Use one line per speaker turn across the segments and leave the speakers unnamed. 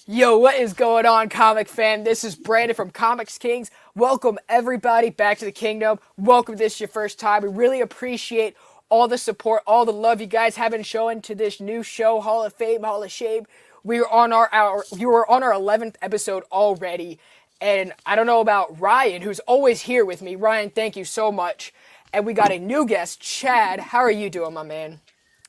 Yo, what is going on, comic fam? This is Brandon from ComixKings. Welcome everybody back to the kingdom. Welcome if this is your first time. We really appreciate all the support, all the love you guys have been showing to this new show, Hall of Fame, Hall of Shame. We were on you were on our 11th episode already, and I don't know about Ryan, who's always here with me. Ryan, thank you so much. And we got a new guest, Chad. How are you doing, my man?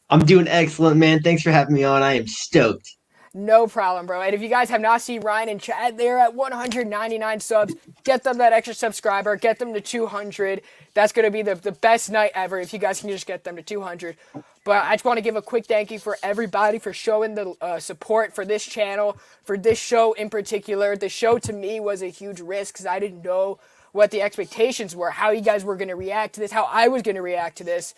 I'm doing excellent, man. Thanks for having me on. I am stoked.
No problem, bro. And if you guys have not seen Ryan and Chad, they're at 199 subs. Get them that extra subscriber. Get them to 200. That's going to be the best night ever if you guys can just get them to 200. But I just want to give a quick thank you for everybody for showing the support for this channel, for this show in particular. The show to me was a huge risk because I didn't know what the expectations were, how you guys were going to react to this, how I was going to react to this.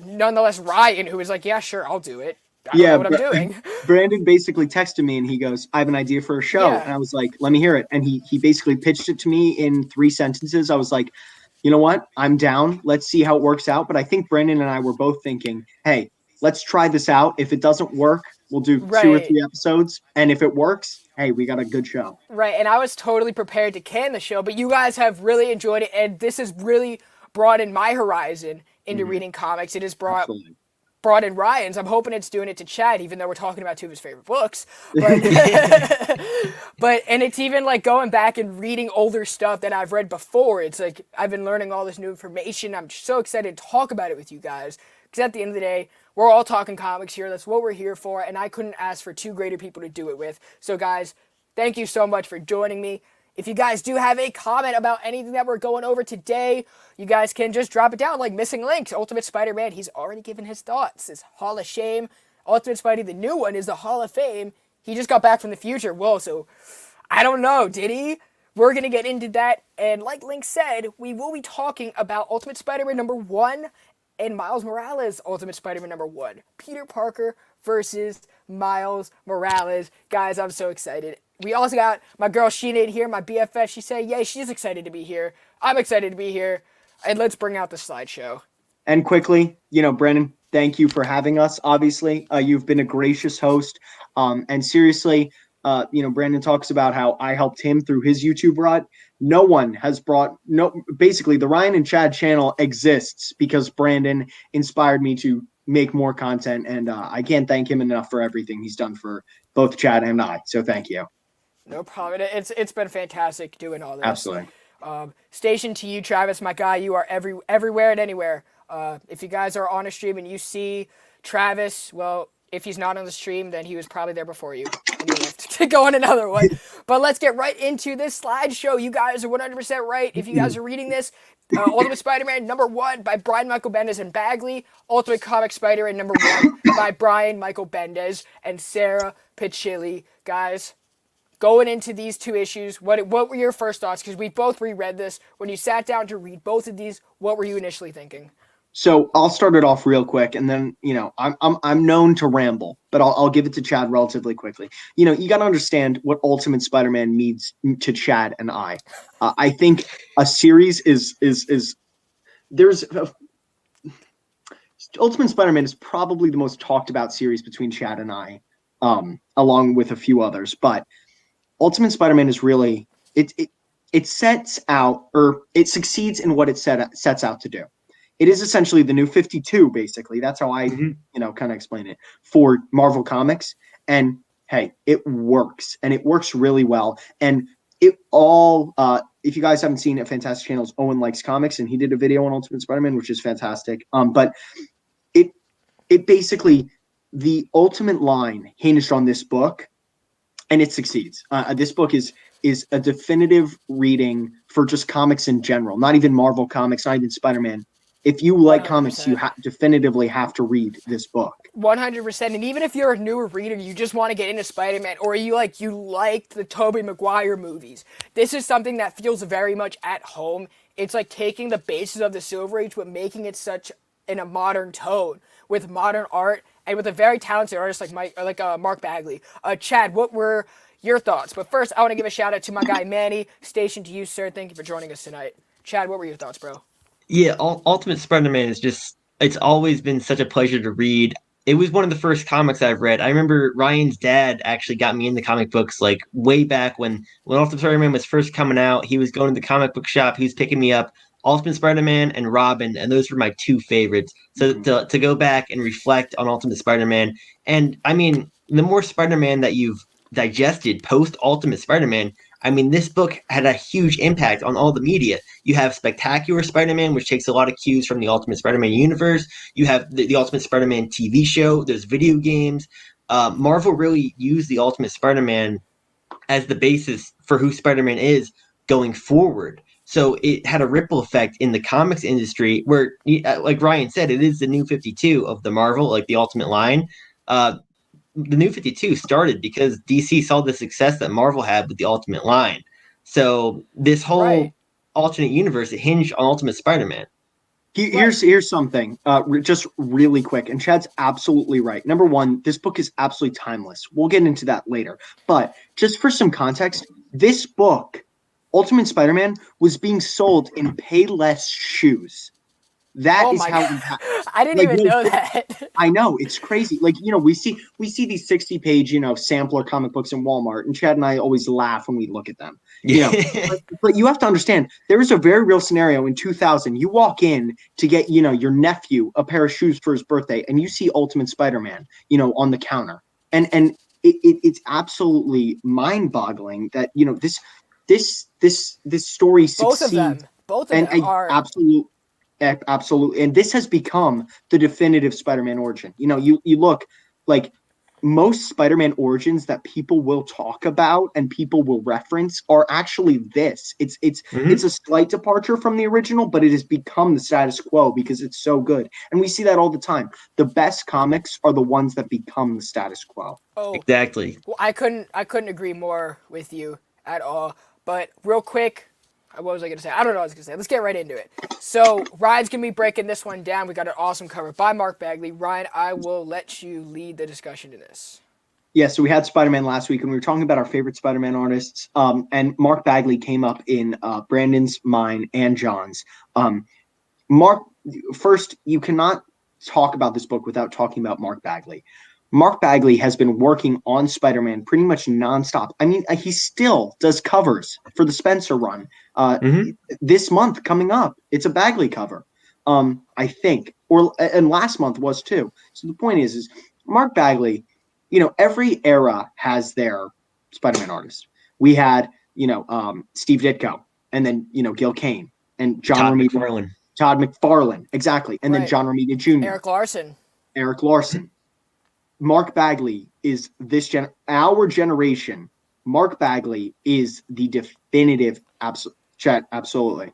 Nonetheless, Ryan, who was like, yeah, sure, I'll do it. I don't know what I'm doing.
Brandon basically texted me and he goes, I have an idea for a show.
Yeah.
And I was like, let me hear it. And he basically pitched it to me in 3 sentences. I was like, you know what? I'm down. Let's see how it works out. But I think Brandon and I were both thinking, hey, let's try this out. If it doesn't work, we'll do 2 or 3 episodes. And if it works, hey, we got a good show.
Right. And I was totally prepared to can the show, but you guys have really enjoyed it. And this has really broadened my horizon into reading comics. It has brought in Ryan's. I'm hoping it's doing it to Chad, even though we're talking about 2 of his favorite books. But, and it's even like going back and reading older stuff that I've read before. It's like I've been learning all this new information. I'm so excited to talk about it with you guys. Because at the end of the day, we're all talking comics here. That's what we're here for. And I couldn't ask for 2 greater people to do it with. So guys, thank you so much for joining me. If you guys do have a comment about anything that we're going over today, you guys can just drop it down, like Missing Links, Ultimate Spider-Man. He's already given his thoughts. It's Hall of Shame. Ultimate Spidey, the new one, is the Hall of Fame. He just got back from the future. Whoa, so I don't know, did he? We're going to get into that. And like Link said, we will be talking about Ultimate Spider-Man #1 and Miles Morales Ultimate Spider-Man #1. Peter Parker versus Miles Morales. Guys, I'm so excited. We also got my girl Sheena here, my BFF. She said, yay, she's excited to be here. I'm excited to be here. And let's bring out the slideshow.
And quickly, Brandon, thank you for having us. Obviously, you've been a gracious host. And seriously, Brandon talks about how I helped him through his YouTube rut. No one has basically the Ryan and Chad channel exists because Brandon inspired me to make more content. And I can't thank him enough for everything he's done for both Chad and I. So thank you.
No problem. It's been fantastic doing all this.
Absolutely.
Station to you, Travis, my guy. You are everywhere and anywhere. If you guys are on a stream and you see Travis, well, if he's not on the stream, then he was probably there before you. And you left to go on another one. But let's get right into this slideshow. You guys are 100% right. If you guys are reading this, Ultimate Spider-Man #1 by Brian Michael Bendis and Bagley. Ultimate Comic Spider-Man #1 by Brian Michael Bendis and Sarah Picilli. Guys, going into these 2 issues, what were your first thoughts? Because we both reread this. When you sat down to read both of these, what were you initially thinking?
So I'll start it off real quick, and then I'm known to ramble, but I'll give it to Chad relatively quickly. You got to understand what Ultimate Spider-Man means to Chad and I. I think a series Ultimate Spider-Man is probably the most talked about series between Chad and I, along with a few others, but Ultimate Spider-Man is really it sets out, or it succeeds in what it sets out to do. It is essentially the new 52, basically. That's how I kind of explain it for Marvel Comics. And hey, it works, and it works really well. And it all, if you guys haven't seen it, Fantastic Channel's Owen Likes Comics, and he did a video on Ultimate Spider-Man, which is fantastic. But it basically, the ultimate line hinged on this book, and it succeeds. This book is a definitive reading for just comics in general, not even Marvel Comics, not even Spider-Man. If you like 100%. Comics, you definitively have to read this book.
100%. And even if you're a newer reader, you just want to get into Spider-Man, or you liked the Tobey Maguire movies, this is something that feels very much at home. It's like taking the basis of the Silver Age, but making it such in a modern tone, with modern art, and with a very talented artist like Mark Bagley. Chad, what were your thoughts? But first, I want to give a shout out to my guy Manny. Station to you, sir. Thank you for joining us tonight. Chad, what were your thoughts, bro?
Yeah, Ultimate Spider-Man is just, it's always been such a pleasure to read. it was one of the first comics I've read. I remember Ryan's dad actually got me into comic books like way back when Ultimate Spider-Man was first coming out. He was going to the comic book shop. He was picking me up Ultimate Spider-Man and Robin, and those were my two favorites. So to go back and reflect on Ultimate Spider-Man, and I mean, the more Spider-Man that you've digested post Ultimate Spider-Man, I mean, this book had a huge impact on all the media. You have Spectacular Spider-Man, which takes a lot of cues from the Ultimate Spider-Man universe. You have the Ultimate Spider-Man TV show. There's video games. Marvel really used the Ultimate Spider-Man as the basis for who Spider-Man is going forward. So it had a ripple effect in the comics industry where, like Ryan said, it is the new 52 of the Marvel, like the Ultimate line. The new 52 started because DC saw the success that Marvel had with the Ultimate line. So this whole alternate universe, it hinged on Ultimate Spider-Man.
Here's something, just really quick, and Chad's absolutely right. Number one, this book is absolutely timeless. We'll get into that later. But just for some context, this book, Ultimate Spider-Man, was being sold in Payless shoes. That is how
I didn't even know that.
I know, it's crazy. Like, we see these 60-page, sampler comic books in Walmart, and Chad and I always laugh when we look at them. But you have to understand, there is a very real scenario in 2000. You walk in to get, your nephew a pair of shoes for his birthday, and you see Ultimate Spider-Man, on the counter. And it's absolutely mind-boggling that, this story succeeds.
Both of them are
Absolutely. And this has become the definitive Spider-Man origin. You look, like, most Spider-Man origins that people will talk about and people will reference are actually this. It's a slight departure from the original, but it has become the status quo because it's so good. And we see that all the time. The best comics are the ones that become the status quo.
Oh,
exactly.
Well, I couldn't agree more with you at all. But real quick, what was I going to say? I don't know what I was going to say. Let's get right into it. So, Ryan's going to be breaking this one down. We got an awesome cover by Mark Bagley. Ryan, I will let you lead the discussion in this.
Yeah, so we had Spider-Man last week, and we were talking about our favorite Spider-Man artists. And Mark Bagley came up in Brandon's, mine, and John's. Mark, first, you cannot talk about this book without talking about Mark Bagley. Mark Bagley has been working on Spider-Man pretty much nonstop. I mean, he still does covers for the Spencer run. This month coming up, it's a Bagley cover, I think, and last month was too. So the point is Mark Bagley, every era has their Spider-Man artist. We had, Steve Ditko, and then, Gil Kane, and Todd McFarlane, exactly, and then John Romita Jr. Eric Larson. Mark Bagley is our generation. Mark Bagley is the definitive absolutely.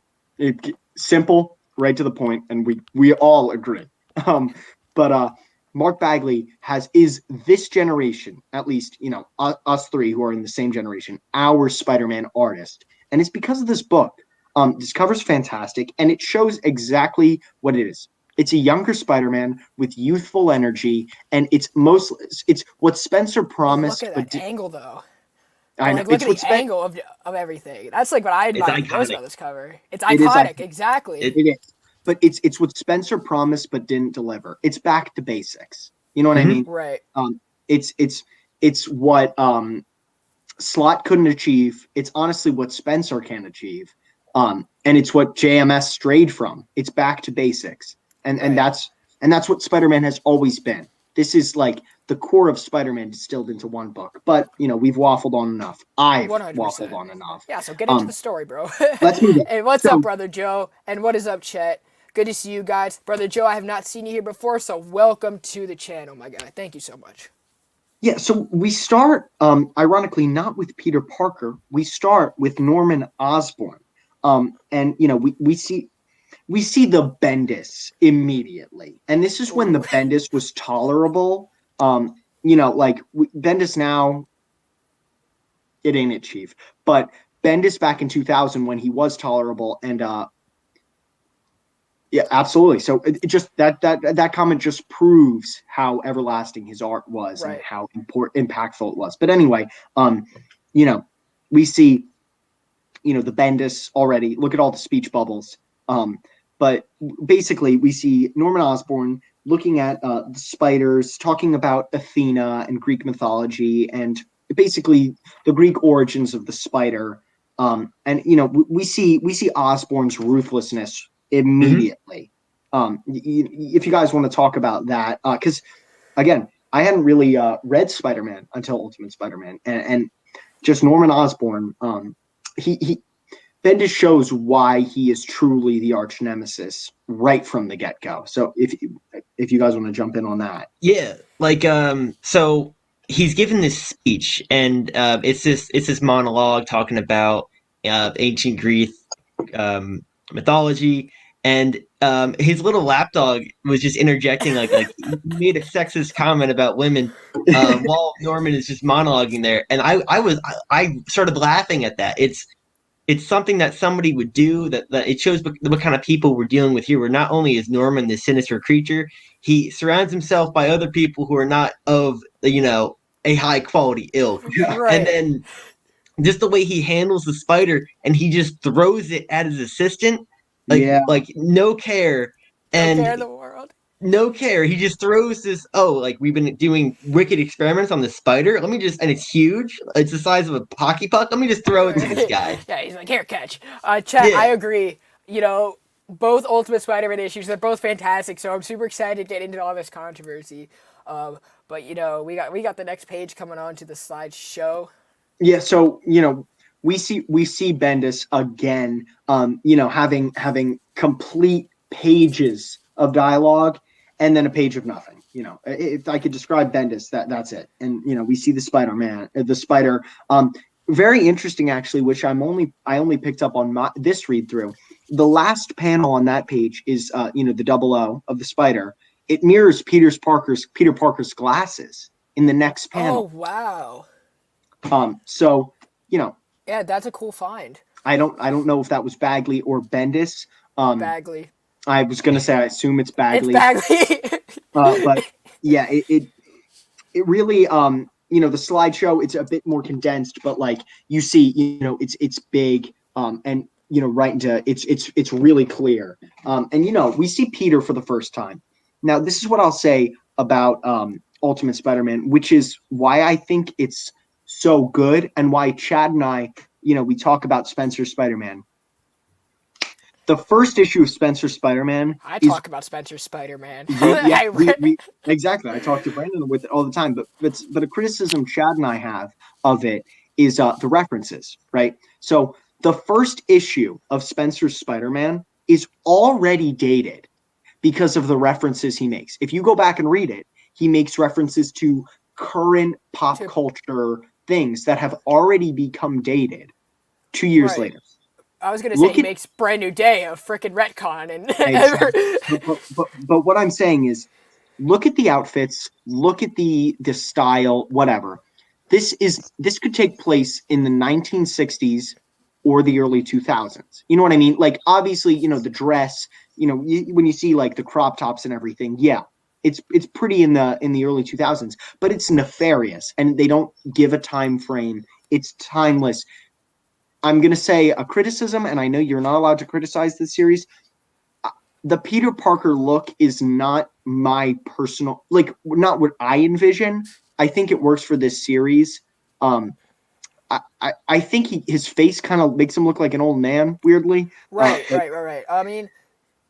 Simple, right to the point, and we all agree. But Mark Bagley is this generation, at least, us three who are in the same generation, our Spider-Man artist. And it's because of this book. This cover's fantastic, and it shows exactly what it is. It's a younger Spider-Man with youthful energy, and it's what Spencer promised.
Look at that angle, though.
I know.
Look at the angle of everything. That's like what I admire most about this cover. It's iconic, exactly.
It is. But it's what Spencer promised but didn't deliver. It's back to basics. You know what I mean?
Right.
It's what Slott couldn't achieve. It's honestly what Spencer can achieve. And it's what JMS strayed from. It's back to basics. And that's what Spider-Man has always been. This is like the core of Spider-Man distilled into one book. But, we've waffled on enough. I've 100%. Waffled on enough.
Yeah, so get into the story, bro.
Let's move it.
Hey, what's up, Brother Joe? And what is up, Chet? Good to see you guys. Brother Joe, I have not seen you here before, so welcome to the channel, my guy. Thank you so much.
Yeah, so we start, ironically, not with Peter Parker. We start with Norman Osborn. And, we see the Bendis immediately. And this is when the Bendis was tolerable. Bendis now, it ain't it, Chief. But Bendis back in 2000 when he was tolerable. And, yeah, absolutely. So it just that comment just proves how everlasting his art was and how impactful it was. But anyway, we see, the Bendis already. Look at all the speech bubbles. But basically, we see Norman Osborn, looking at the spiders, talking about Athena and Greek mythology, and basically the Greek origins of the spider. And we see Osborn's ruthlessness immediately. If you guys want to talk about that, because again, I hadn't really read Spider-Man until Ultimate Spider-Man, and just Norman Osborn. He Bendis shows why he is truly the arch nemesis right from the get-go. So if you guys want to jump in on that.
Yeah, like so he's given this speech, and it's this monologue talking about ancient Greek mythology, and his little lapdog was just interjecting, like he made a sexist comment about women while Norman is just monologuing there, and I started laughing at that. It's something that somebody would do, that it shows what kind of people we're dealing with here, where not only is Norman this sinister creature, he surrounds himself by other people who are not of, a high quality ilk.
Right.
And then just the way he handles the spider, and he just throws it at his assistant, like no care. And
no care in the world.
No care. He just throws this. Oh, like, we've been doing wicked experiments on the spider. And it's huge. It's the size of a hockey puck. Let me just throw it to this guy.
Yeah, he's like, here, catch. Chat,
Yeah.
I agree. Both Ultimate Spider-Man issues, they're both fantastic. So I'm super excited to get into all this controversy. But we got the next page coming on to the slideshow.
Yeah. So we see Bendis again. Having complete pages of dialogue, and then a page of nothing. If I could describe Bendis, that's it. And we see the spider. Very interesting, actually, which I only picked up on this read through. The last panel on that page is the double O of the spider. It mirrors Peter Parker's glasses in the next panel.
Oh wow.
So
yeah, that's a cool find.
I don't know if that was Bagley or Bendis.
Bagley.
I was gonna say I assume it's Bagley.
It's Bagley.
But yeah, it really the slideshow, it's a bit more condensed, but like you see, it's big, and right into it's really clear. And we see Peter for the first time. Now, this is what I'll say about Ultimate Spider-Man, which is why I think it's so good, and why Chad and I, we talk about Spencer's Spider-Man. The first issue of Spencer's Spider-Man.
I talk about Spencer's Spider-Man.
Exactly. I talk to Brandon with it all the time. But a criticism Chad and I have of it is the references, right? So the first issue of Spencer's Spider-Man is already dated because of the references he makes. If you go back and read it, he makes references to current pop culture things that have already become dated 2 years later.
I was going to say he makes Brand New Day a freaking retcon.
Exactly. but what I'm saying is, look at the outfits, look at the style, whatever. This could take place in the 1960s or the early 2000s. You know what I mean? Like, obviously, the dress, when you see like the crop tops and everything, yeah, it's pretty in the early 2000s, but it's nefarious, and they don't give a time frame. It's timeless. I'm going to say a criticism, and I know you're not allowed to criticize this series. The Peter Parker look is not my personal, not what I envision. I think it works for this series. I think his face kind of makes him look like an old man, weirdly.
Right. I mean,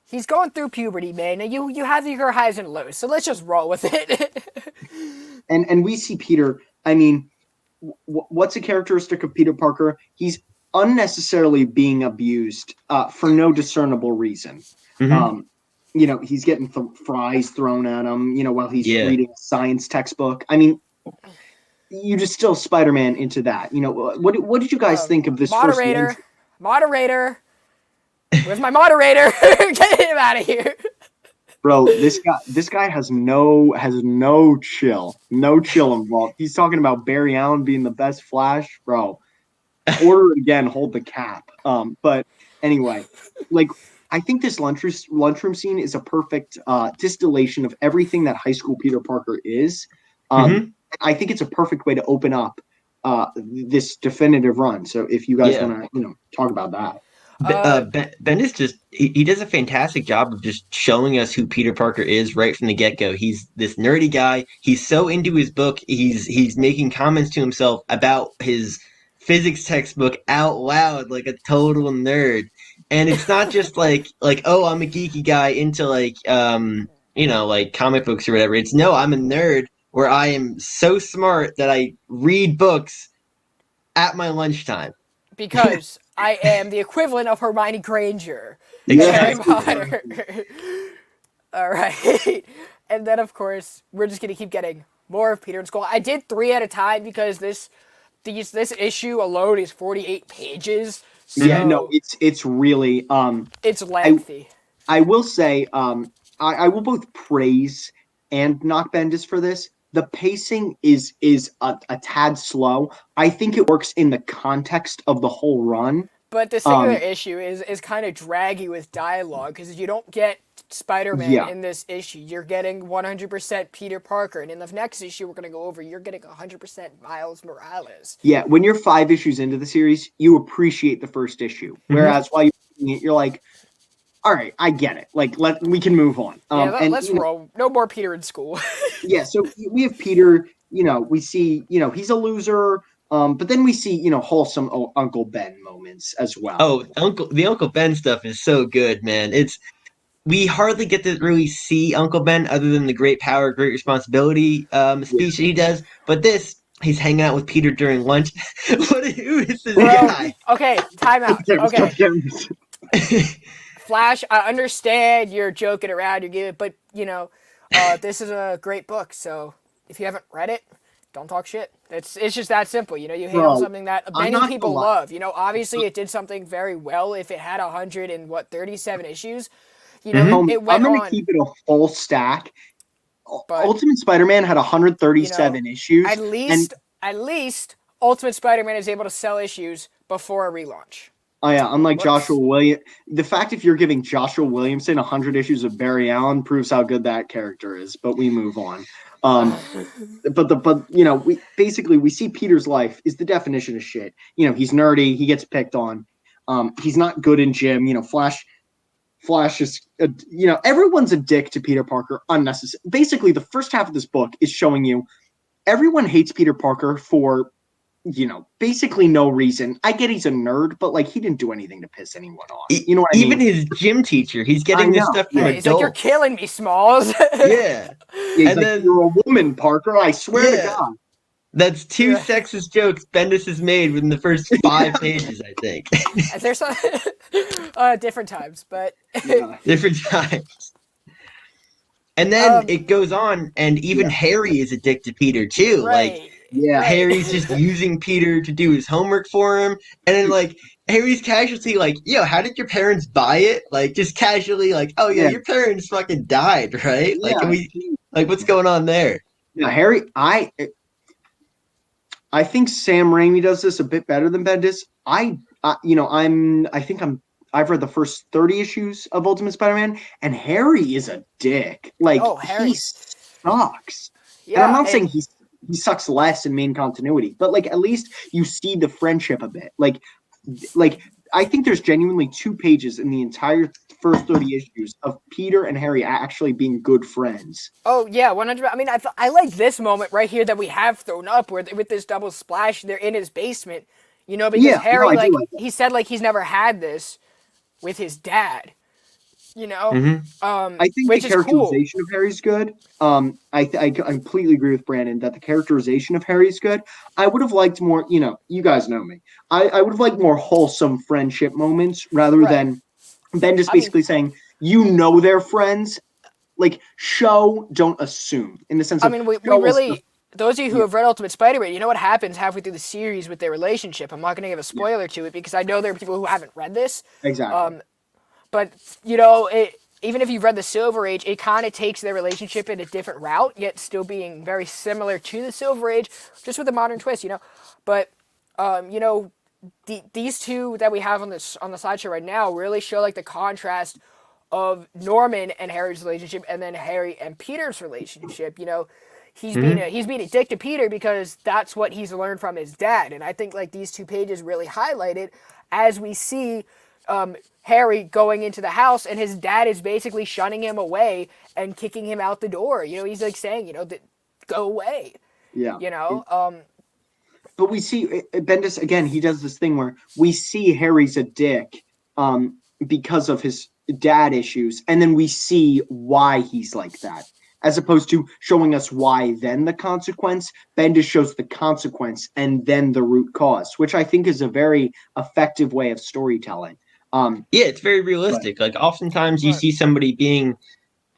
he's going through puberty, man. And you have your highs and lows, so let's just roll with it.
and we see Peter. I mean, what's a characteristic of Peter Parker? He's unnecessarily being abused for no discernible reason. Mm-hmm. He's getting fries thrown at him, while he's reading a science textbook. I mean, you just still Spider-Man into that. What did you guys think of this
moderator? Moderator, where's my moderator? Get him out of here,
bro. This guy has no chill involved. He's talking about Barry Allen being the best Flash, bro. Order it again, hold the cap. But anyway, I think this lunchroom scene is a perfect distillation of everything that high school Peter Parker is. I think it's a perfect way to open up this definitive run. So if you guys want to, talk about that.
Bendis just he does a fantastic job of just showing us who Peter Parker is right from the get go. He's this nerdy guy. He's so into his book. He's making comments to himself about his physics textbook out loud like a total nerd. And it's not just like oh, I'm a geeky guy into like comic books or whatever. It's no, I'm a nerd where I am so smart that I read books at my lunchtime.
Because I am the equivalent of Hermione Granger
Exactly.
in Harry Potter. All right. And then, of course, we're just going to keep getting more of Peter and Skull. I did 3 at a time because this issue alone is 48 pages. So
Yeah, no, it's really
it's lengthy.
I will say I will both praise and knock Bendis for this. The pacing is a tad slow. I think it works in the context of the whole run.
But the singular issue is kind of draggy with dialogue because you don't get Spider-Man in this issue. You're getting 100% Peter Parker. And in the next issue we're going to go over, you're getting 100% Miles Morales.
Yeah, when you're 5 issues into the series, you appreciate the first issue. Whereas while you're reading it, you're like, all right, I get it. Like, we can move on.
Let's roll. No more Peter in school.
Yeah, so we have Peter, we see, he's a loser, but then we see, wholesome Uncle Ben moments as well.
Oh, the Uncle Ben stuff is so good, man. We hardly get to really see Uncle Ben other than the great power, great responsibility speech that he does. But he's hanging out with Peter during lunch. Who is this guy?
Okay, time out. Okay. Flash, I understand you're joking around, but this is a great book. So if you haven't read it, don't talk shit. It's just that simple. You hate on something that many people love. Obviously it did something very well. If it had 37 issues, it went on.
I'm going to keep it a full stack. But, Ultimate Spider-Man had 137 issues.
At least Ultimate Spider-Man is able to sell issues before a relaunch.
Oh yeah, unlike Joshua Williams, the fact if you're giving Joshua Williamson 100 issues of Barry Allen proves how good that character is. But we move on. We see Peter's life is the definition of shit. He's nerdy. He gets picked on. He's not good in gym. Flash is. Everyone's a dick to Peter Parker. Unnecessary. Basically, the first half of this book is showing you everyone hates Peter Parker for. Basically no reason. I get he's a nerd, but he didn't do anything to piss anyone off. You know what I mean?
Even his gym teacher, he's getting this stuff from adults.
He's like, you're killing me, Smalls.
Yeah.
And then you're a woman, Parker. I swear to God.
That's 2 sexist jokes Bendis has made within the first 5 pages, I think.
There's some different times, but
different times. And then it goes on, and even Harry is addicted to Peter too.
Right.
Harry's just using Peter to do his homework for him, and then Harry's casually yo, how did your parents buy it? Just casually oh yeah, your parents fucking died, right? What's going on there?
Yeah, Harry, I think Sam Raimi does this a bit better than Bendis. I've read the first 30 issues of Ultimate Spider-Man, and Harry is a dick.
Harry
he sucks. Yeah, and I'm not saying he sucks less in main continuity, but at least you see the friendship a bit. I think there's genuinely 2 pages in the entire first 30 issues of Peter and Harry actually being good friends.
Oh yeah, 100. I mean, I like this moment right here that we have thrown up with this double splash. They're in his basement, because Harry he said he's never had this with his dad.
I think the characterization of Harry's good. I completely agree with Brandon that the characterization of Harry's good. I would have liked more, you guys know me. I would have liked more wholesome friendship moments rather than Bendis basically saying, they're friends. Show, don't assume. In the sense of,
we really, those of you who have read Ultimate Spider-Man, you know what happens halfway through the series with their relationship. I'm not going to give a spoiler to it because I know there are people who haven't read this.
Exactly.
But, even if you've read the Silver Age, it kind of takes their relationship in a different route, yet still being very similar to the Silver Age, just with a modern twist, But, these two that we have on the slideshow right now really show, the contrast of Norman and Harry's relationship and then Harry and Peter's relationship, He's being addicted to Peter because that's what he's learned from his dad. And I think, these 2 pages really highlight it as we see Harry going into the house, and his dad is basically shunning him away and kicking him out the door. You know, he's like saying, you know, go away.
Yeah.
You know,
but we see Bendis again. He does this thing where we see Harry's a dick because of his dad issues, and then we see why he's like that, as opposed to showing us why then the consequence. Bendis shows the consequence and then the root cause, which I think is a very effective way of storytelling.
Yeah, it's very realistic. Like oftentimes you see somebody being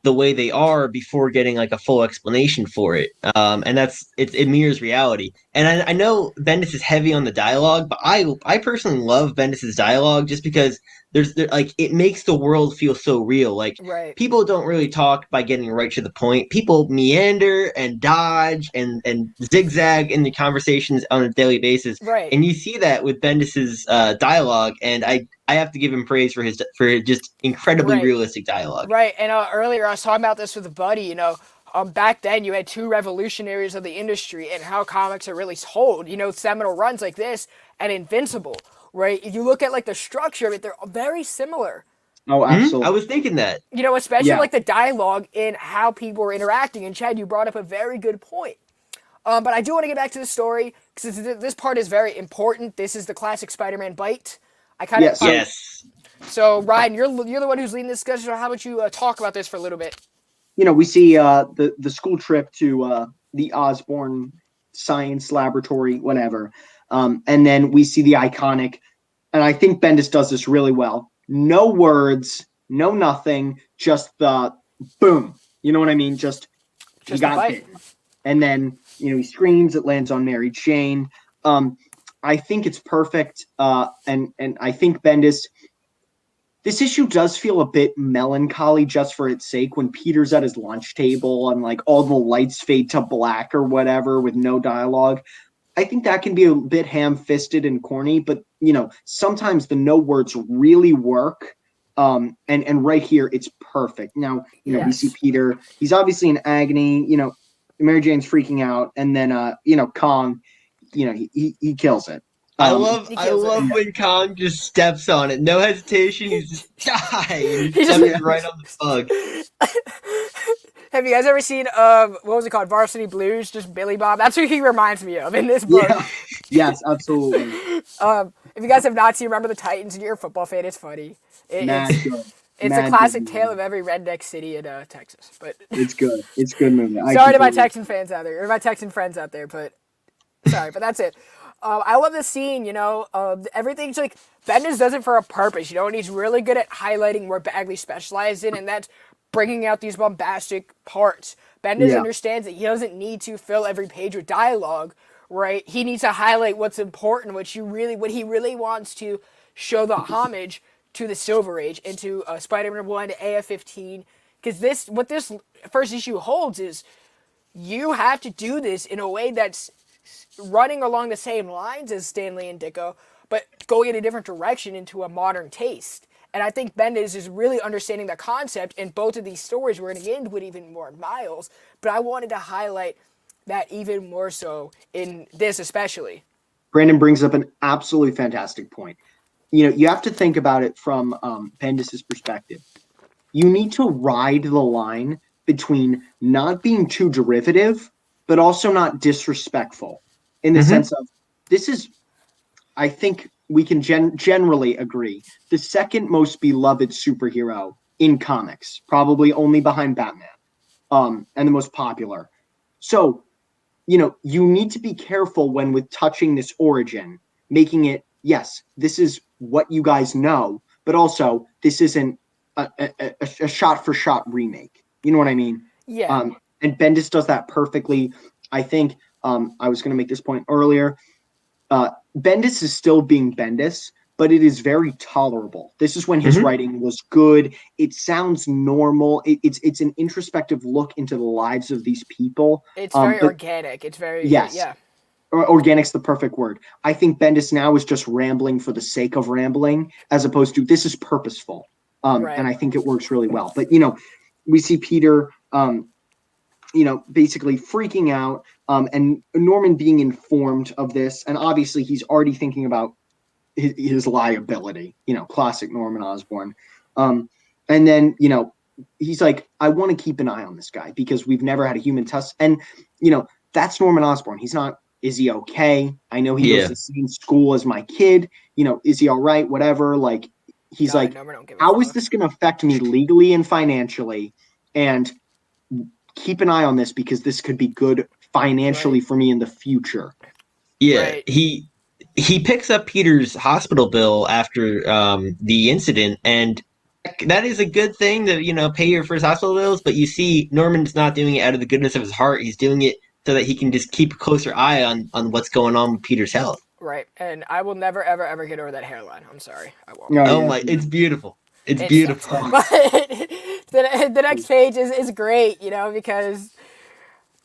the way they are before getting like a full explanation for it. And it mirrors reality. And I know Bendis is heavy on the dialogue, but I personally love Bendis's dialogue just because there's like it makes the world feel so real. Like people don't really talk by getting right to the point. People meander and dodge and zigzag in the conversations on a daily basis.
Right.
And you see that with Bendis's dialogue, and I have to give him praise for just incredibly realistic dialogue.
Right. And earlier I was talking about this with a buddy, you know, back then you had two revolutionaries of the industry and how comics are really told, you know, seminal runs like this and Invincible, right? If you look at like the structure of it, they're very similar.
Oh, absolutely.
I was thinking that.
You know, especially like the dialogue and how people are interacting. And Chad, you brought up a very good point. But I do want to get back to the story because this part is very important. This is the classic Spider-Man bite. I kind of
yes.
So Ryan, you're the one who's leading this discussion. So how about you talk about this for a little bit?
You know, we see the school trip to the Osborn Science Laboratory, whatever, and then we see the iconic. And I think Bendis does this really well. No words, no nothing, just the boom. You know what I mean? Just he got bitten. And then, you know, he screams, it lands on Mary Jane. I think it's perfect. And I think Bendis, this issue does feel a bit melancholy just for its sake when Peter's at his lunch table and like all the lights fade to black or whatever with no dialogue. I think that can be a bit ham-fisted and corny, but you know, sometimes the no words really work. And right here, it's perfect. Now, you know, we see Peter, he's obviously in agony, you know, Mary Jane's freaking out, and then you know, Kong, you know, he kills it.
I love when Kong just steps on it. No hesitation. He's just die. He steps right on the bug.
Have you guys ever seen what was it called? Varsity Blues? Just Billy Bob. That's who he reminds me of in this book.
Yeah. Yes, absolutely.
If you guys have not seen Remember the Titans and you're a football fan, it's funny. It's a classic tale of every redneck city in Texas. But
it's good. It's a good movie.
Sorry to my Texan fans out there, or my Texan friends out there, but sorry, but that's it. I love this scene, you know, everything's like, Bendis does it for a purpose, you know, and he's really good at highlighting where Bagley specialized in, and that's bringing out these bombastic parts. Bendis understands that he doesn't need to fill every page with dialogue, right? He needs to highlight what's important, what he really wants to show the homage to the Silver Age and to Spider-Man 1 to AF-15, because what this first issue holds is you have to do this in a way that's running along the same lines as Stan Lee and Ditko, but going in a different direction into a modern taste. And I think Bendis is really understanding the concept, and both of these stories we're going to get into it even more in Miles, but I wanted to highlight that even more so in this especially.
Brandon brings up an absolutely fantastic point. You know, you have to think about it from Bendis' perspective. You need to ride the line between not being too derivative, but also not disrespectful, in the sense of, this is, I think we can generally agree, the second most beloved superhero in comics, probably only behind Batman, and the most popular. So, you know, you need to be careful with touching this origin, making it, yes, this is what you guys know, but also this isn't a shot-for-shot remake. You know what I mean?
Yeah.
And Bendis does that perfectly. I think I was going to make this point earlier. Bendis is still being Bendis, but it is very tolerable. This is when his writing was good. It sounds normal. It's an introspective look into the lives of these people.
It's very organic. It's very, yeah.
Organic's the perfect word. I think Bendis now is just rambling for the sake of rambling, as opposed to this is purposeful. And I think it works really well. But, you know, we see Peter, you know, basically freaking out, and Norman being informed of this. And obviously he's already thinking about his liability. Classic Norman Osborn. And then he's like, I want to keep an eye on this guy because we've never had a human test. And that's Norman Osborn. He's not. Is he okay? I know he goes to the same school as my kid. Is he all right? Whatever. Like, he's like, how is this going to affect me legally and financially? And keep an eye on this because this could be good financially for me in the future.
Yeah,
Right.
he picks up Peter's hospital bill after the incident, and that is a good thing to pay your first hospital bills. But you see, Norman's not doing it out of the goodness of his heart. He's doing it so that he can just keep a closer eye on what's going on with Peter's health.
Right, and I will never, ever, ever get over that hairline. I'm sorry, I won't.
Oh my, it's beautiful. It's beautiful.
But the next page is great, because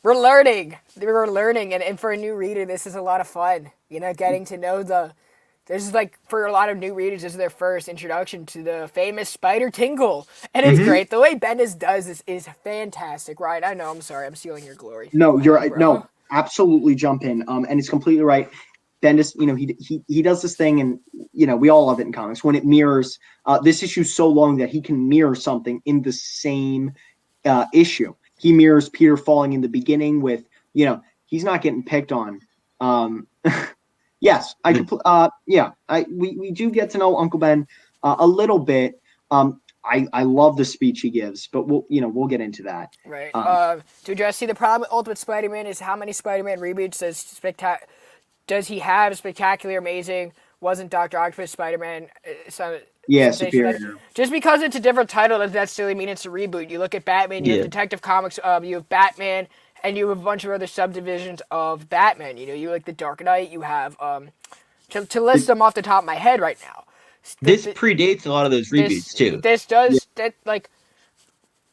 we're learning, and for a new reader, this is a lot of fun. Getting to know this is like, for a lot of new readers, this is their first introduction to the famous Spider Tingle, and it's great. The way Bendis does this is fantastic, right? I know. I'm sorry, I'm stealing your glory.
No, you're right. No, absolutely jump in. And it's completely right. Bendis, he does this thing, and we all love it in comics when it mirrors. This issue's so long that he can mirror something in the same issue. He mirrors Peter falling in the beginning with, he's not getting picked on. Yes, we do get to know Uncle Ben a little bit. I love the speech he gives, but we'll get into that.
Right. To address, the problem with Ultimate Spider-Man is how many Spider-Man reboots does he have? Spectacular, amazing. Wasn't Dr. Octopus Spider-Man?
Superior.
Just because it's a different title doesn't necessarily mean it's a reboot. You look at Batman, you have Detective Comics, you have Batman, and you have a bunch of other subdivisions of Batman. You like the Dark Knight. You have to list them off the top of my head right now.
This predates a lot of those reboots too.
This does that like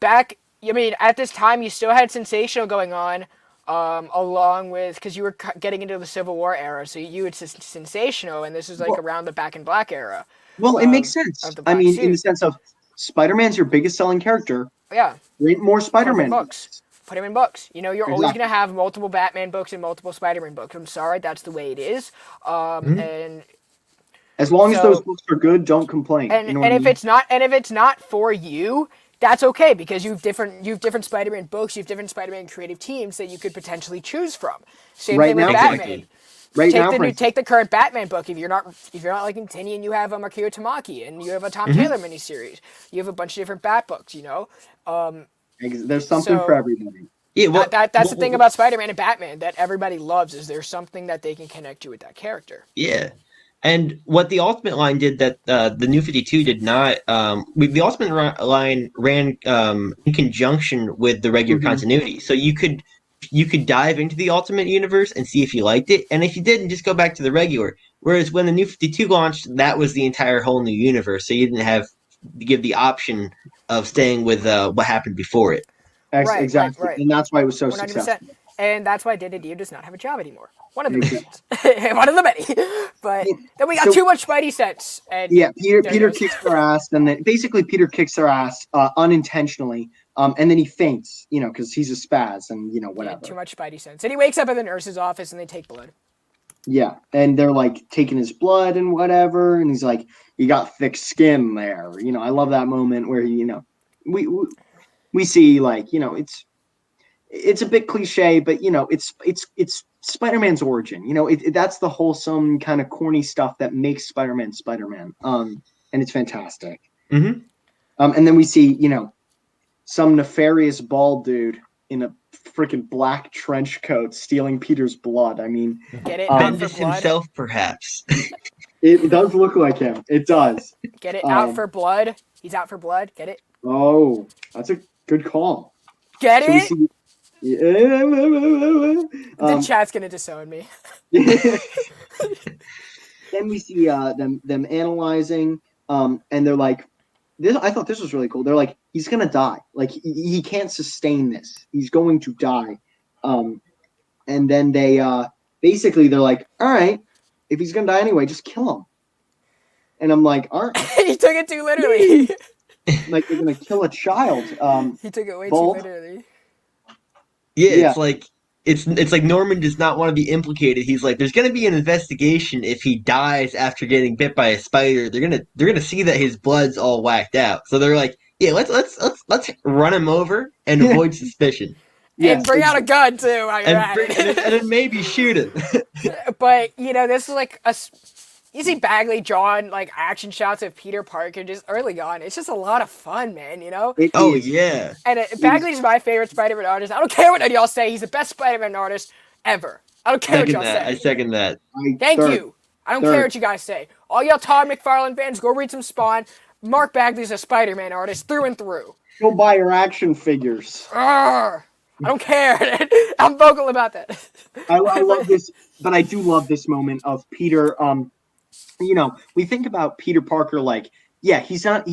back. I mean, at this time, you still had Sensational going on, along with, because you were getting into the Civil War era, so you had Sensational, and this is like around the Back in Black era.
Well, it makes sense. I mean, in the sense of Spider-Man's your biggest selling character.
Yeah.
Read more Spider-Man
books. Put him in books. You're always going to have multiple Batman books and multiple Spider-Man books. I'm sorry, that's the way it is. And
as long as those books are good, don't complain.
And if it's not for you, that's okay, because you have different Spider-Man books, you have different Spider-Man creative teams that you could potentially choose from. Same thing with Batman. Take the current Batman book. If you're not liking Tinian, you have Akira Tamaki, and you have a Tom Taylor miniseries. You have a bunch of different Bat books.
There's something for everybody.
Yeah, well, that's the thing about Spider-Man and Batman that everybody loves, is there's something that they can connect you with that character.
Yeah. And what the Ultimate line did that the New 52 did not, the Ultimate line ran in conjunction with the regular continuity. So you could dive into the Ultimate universe and see if you liked it. And if you didn't, just go back to the regular. Whereas when the New 52 launched, that was the entire whole new universe. So you didn't have to give the option of staying with what happened before it.
Exactly. Right. And that's why it was so 100%. Successful.
And that's why Didier does not have a job anymore. One of the reasons. One of the many. But then we got too much Spidey sets. And
Peter kicks their ass, and then basically Peter kicks their ass unintentionally, and then he faints, because he's a spaz, and whatever.
Yeah, too much Spidey sense. And he wakes up in the nurse's office, and they take blood.
Yeah, and they're like taking his blood and whatever, and he's like, "You got thick skin there." I love that moment where we see, like, it's a bit cliche, but it's Spider-Man's origin. That's the wholesome kind of corny stuff that makes Spider-Man Spider-Man. And it's fantastic.
Mm-hmm.
And then we see, some nefarious bald dude in a freaking black trench coat stealing Peter's blood. I mean,
get it?
Bendis himself, perhaps.
It does look like him. It does.
Get it? Out for blood. He's out for blood. Get it?
Oh, that's a good call.
Get it?
See,
the chat's gonna disown me.
Then we see them analyzing, and they're like, "This." I thought this was really cool. They're like, "He's gonna die. Like he can't sustain this. He's going to die." And then they basically they're like, "All right, if he's gonna die anyway, just kill him." And I'm like, "All right."
He took it too literally.
Like they're gonna kill a child.
He took it way too literally.
Yeah, it's like it's like Norman does not want to be implicated. He's like, there's gonna be an investigation if he dies after getting bit by a spider. They're gonna see that his blood's all whacked out. So they're like, yeah, let's run him over and avoid suspicion.
And bring out a gun too while you're at it.
And then maybe shoot him.
But this is like you see Bagley drawing like action shots of Peter Parker just early on. It's just a lot of fun, man.
Yeah.
And Bagley's my favorite Spider-Man artist. I don't care what any of y'all say. He's the best Spider-Man artist ever. I don't care what y'all say.
I second that.
Thank you. I don't care what you guys say. All y'all Todd McFarlane fans, go read some Spawn. Mark Bagley's a Spider-Man artist through and through.
Go buy your action figures.
I don't care. I'm vocal about that.
I love this, but I do love this moment of Peter. We think about Peter Parker like, yeah, he's not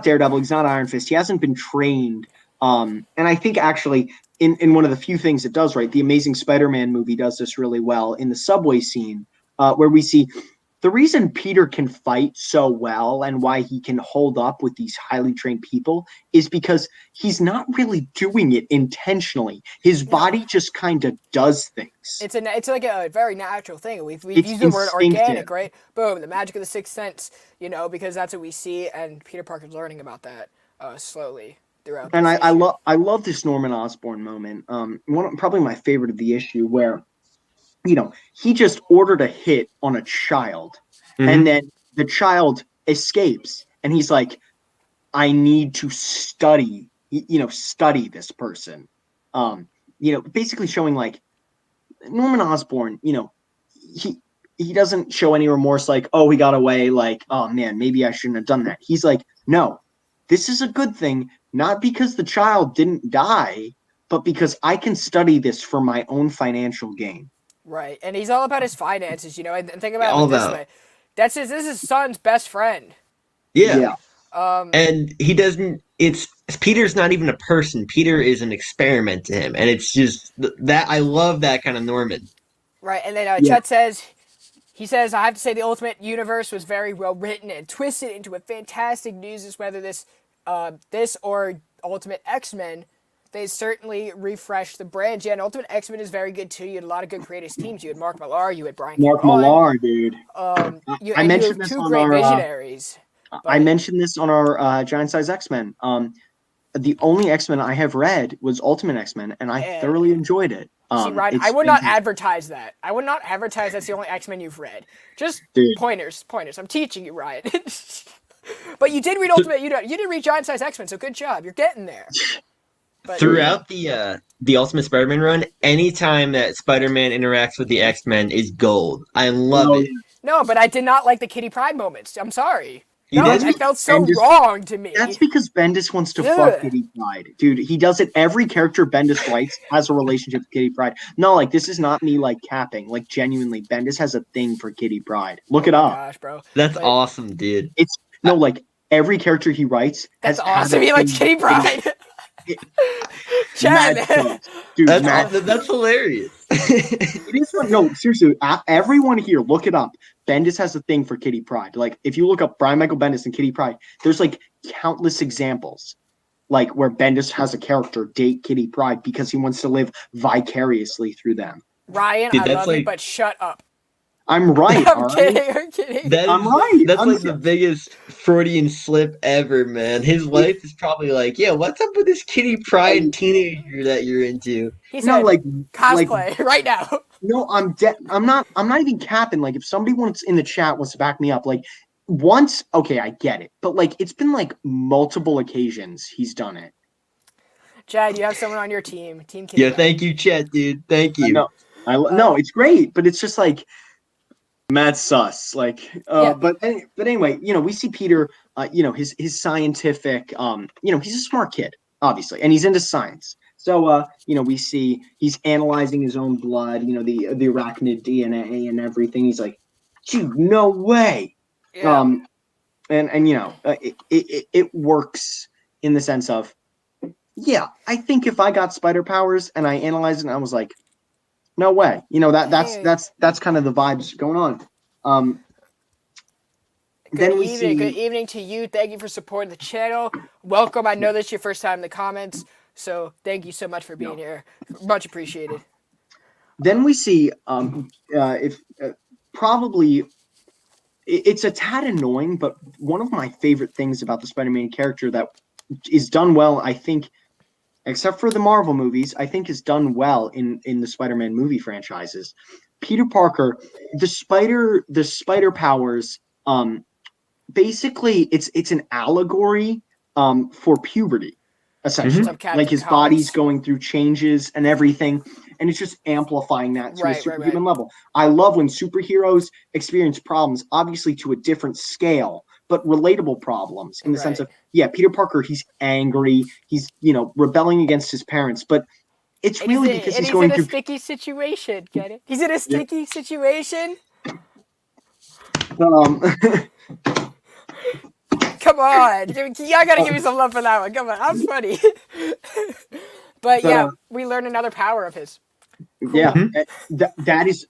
Daredevil, he's not Iron Fist, he hasn't been trained. And I think actually in one of the few things it does right, the Amazing Spider-Man movie does this really well in the subway scene, where we see the reason Peter can fight so well and why he can hold up with these highly trained people is because he's not really doing it intentionally. His body just kind of does things.
It's like a very natural thing. We've used the word organic, right? Boom, the magic of the sixth sense, because that's what we see, and Peter Parker's learning about that slowly throughout.
And I love this Norman Osborn moment. Probably my favorite of the issue where he just ordered a hit on a child, and then the child escapes, and he's like, I need to study this person. Basically showing like Norman Osborn, he doesn't show any remorse like, oh, he got away, like, oh man, maybe I shouldn't have done that. He's like, no, this is a good thing, not because the child didn't die, but because I can study this for my own financial gain.
Right, and he's all about his finances, and think about it this way. This is his son's best friend.
Yeah. And he doesn't, Peter's not even a person. Peter is an experiment to him. And it's just that, I love that kind of Norman.
Right, and then Chet says, I have to say the Ultimate Universe was very well written and twisted into a fantastic news, whether this or Ultimate X-Men. They certainly refreshed the brand. Yeah, and Ultimate X-Men is very good too. You had a lot of good creative teams. You had Mark Millar, you had Brian
Millar, dude.
I mentioned this on our visionaries.
I mentioned this on our Giant Size X-Men. The only X-Men I have read was Ultimate X-Men, and I thoroughly enjoyed it.
Ryan, I would not advertise that. I would not advertise that's the only X-Men you've read. Just pointers. I'm teaching you, Ryan. But you did read Ultimate. You did read Giant Size X-Men, so good job. You're getting there. But
throughout the Ultimate Spider-Man run, anytime that Spider-Man interacts with the X-Men is gold. I love it.
No, but I did not like the Kitty Pryde moments. I'm sorry. It felt so wrong to me.
That's because Bendis wants to fuck Kitty Pryde. Dude, he does it. Every character Bendis writes has a relationship with Kitty Pryde. No, like, this is not me, like, capping. Like, genuinely, Bendis has a thing for Kitty Pryde. Look it up.
Gosh, bro.
That's awesome, dude.
Every character he writes has
awesome. He likes Kitty Pryde.
Chad, dude,
that's hilarious.
It is fun. No, seriously, everyone here, look it up. Bendis has a thing for Kitty Pryde. Like, if you look up Brian Michael Bendis and Kitty Pryde, there's like countless examples, like where Bendis has a character date Kitty Pryde because he wants to live vicariously through them.
Ryan, dude, I love you, but shut up.
I'm right.
I'm kidding.
I'm right.
That's the biggest Freudian slip ever, man. His wife is probably like, yeah, what's up with this Kitty Pryde teenager that you're into?
He said, cosplay right now.
No, I'm not even capping. Like, if somebody in the chat wants to back me up, like, once, okay, I get it. But, like, it's been, like, multiple occasions he's done it.
Chad, you have someone on your team. Team Kitty.
Yeah, thank you, Chet, dude. Thank you.
No, it's great, but it's just, like, mad sus, like, but anyway, we see Peter, his scientific, he's a smart kid, obviously, and he's into science. So, we see he's analyzing his own blood, the arachnid DNA and everything. He's like, dude, no way.
Yeah.
It works in the sense of, yeah, I think if I got spider powers and I analyzed it and I was like, no way. That's kind of the vibes going on.
Good evening to you. Thank you for supporting the channel. Welcome. I know this is your first time in the comments, so thank you so much for being here. Much appreciated.
Then we see probably it's a tad annoying, but one of my favorite things about the Spider-Man character that is done well, I think, except for the Marvel movies, I think is done well in the Spider-Man movie franchises. Peter Parker, the spider powers, basically it's an allegory for puberty, essentially. Like his body's going through changes and everything, and it's just amplifying that to a superhuman level. I love when superheroes experience problems, obviously to a different scale, but relatable problems in the sense of, yeah, Peter Parker, he's angry, he's, rebelling against his parents, but it's really because he's going through
a sticky situation. Get it? He's in a sticky situation. Come on, y'all gotta give me some love for that one. Come on, that's funny. But yeah, we learned another power of his.
Cool. Yeah, that is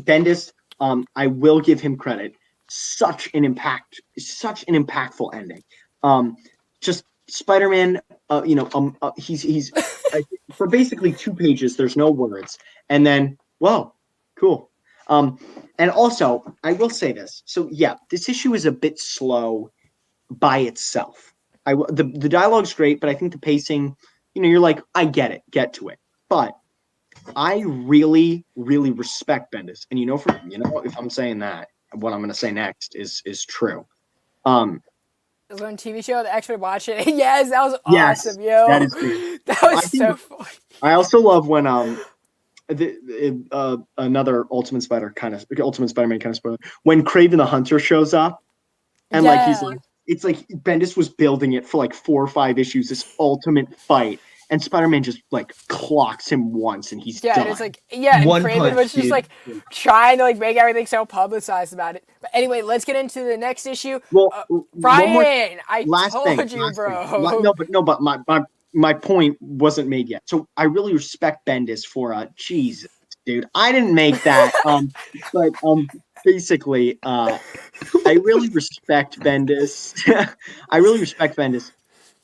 Bendis. I will give him credit. Such an impactful ending. Just Spider-Man. He's for basically 2 pages. There's no words, and then whoa, cool. And also, I will say this. So yeah, this issue is a bit slow by itself. The dialogue's great, but I think the pacing, you're like, I get it, get to it. But I really, really respect Bendis, and if I'm saying that, what I'm going to say next is true.
It was on a TV show. The expert watched it. Yes, that was awesome, yo.
That is great.
That was so funny.
I also love when another Ultimate Spider-Man kind of spoiler, when Kraven the Hunter shows up, and like he's like, it's like Bendis was building it for like 4 or 5 issues, this ultimate fight, and Spider-Man just like clocks him once, and he's done.
And it's like, and Kraven was just like trying to like make everything so publicized about it. But anyway, let's get into the next issue.
Well,
Brian, I told you, bro.
But my point wasn't made yet. So I really respect Bendis for Jesus, dude. I didn't make that. But basically, I really respect Bendis.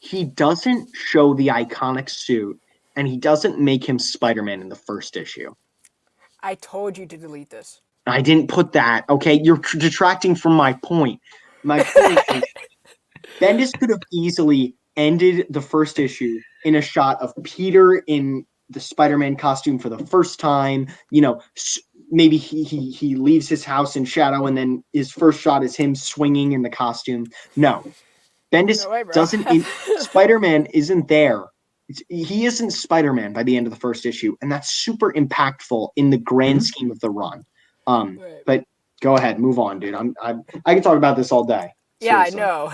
He doesn't show the iconic suit, and he doesn't make him Spider-Man in the first issue.
I told you to delete this.
I didn't put that. Okay, you're detracting from my point. My point is, Bendis could have easily ended the first issue in a shot of Peter in the Spider-Man costume for the first time. Maybe he leaves his house in shadow, and then his first shot is him swinging in the costume. No, Bendis doesn't. Spider-Man isn't there. He isn't Spider-Man by the end of the first issue, and that's super impactful in the grand scheme of the run. But go ahead, move on, dude. I can talk about this all day.
Yeah, seriously. I know.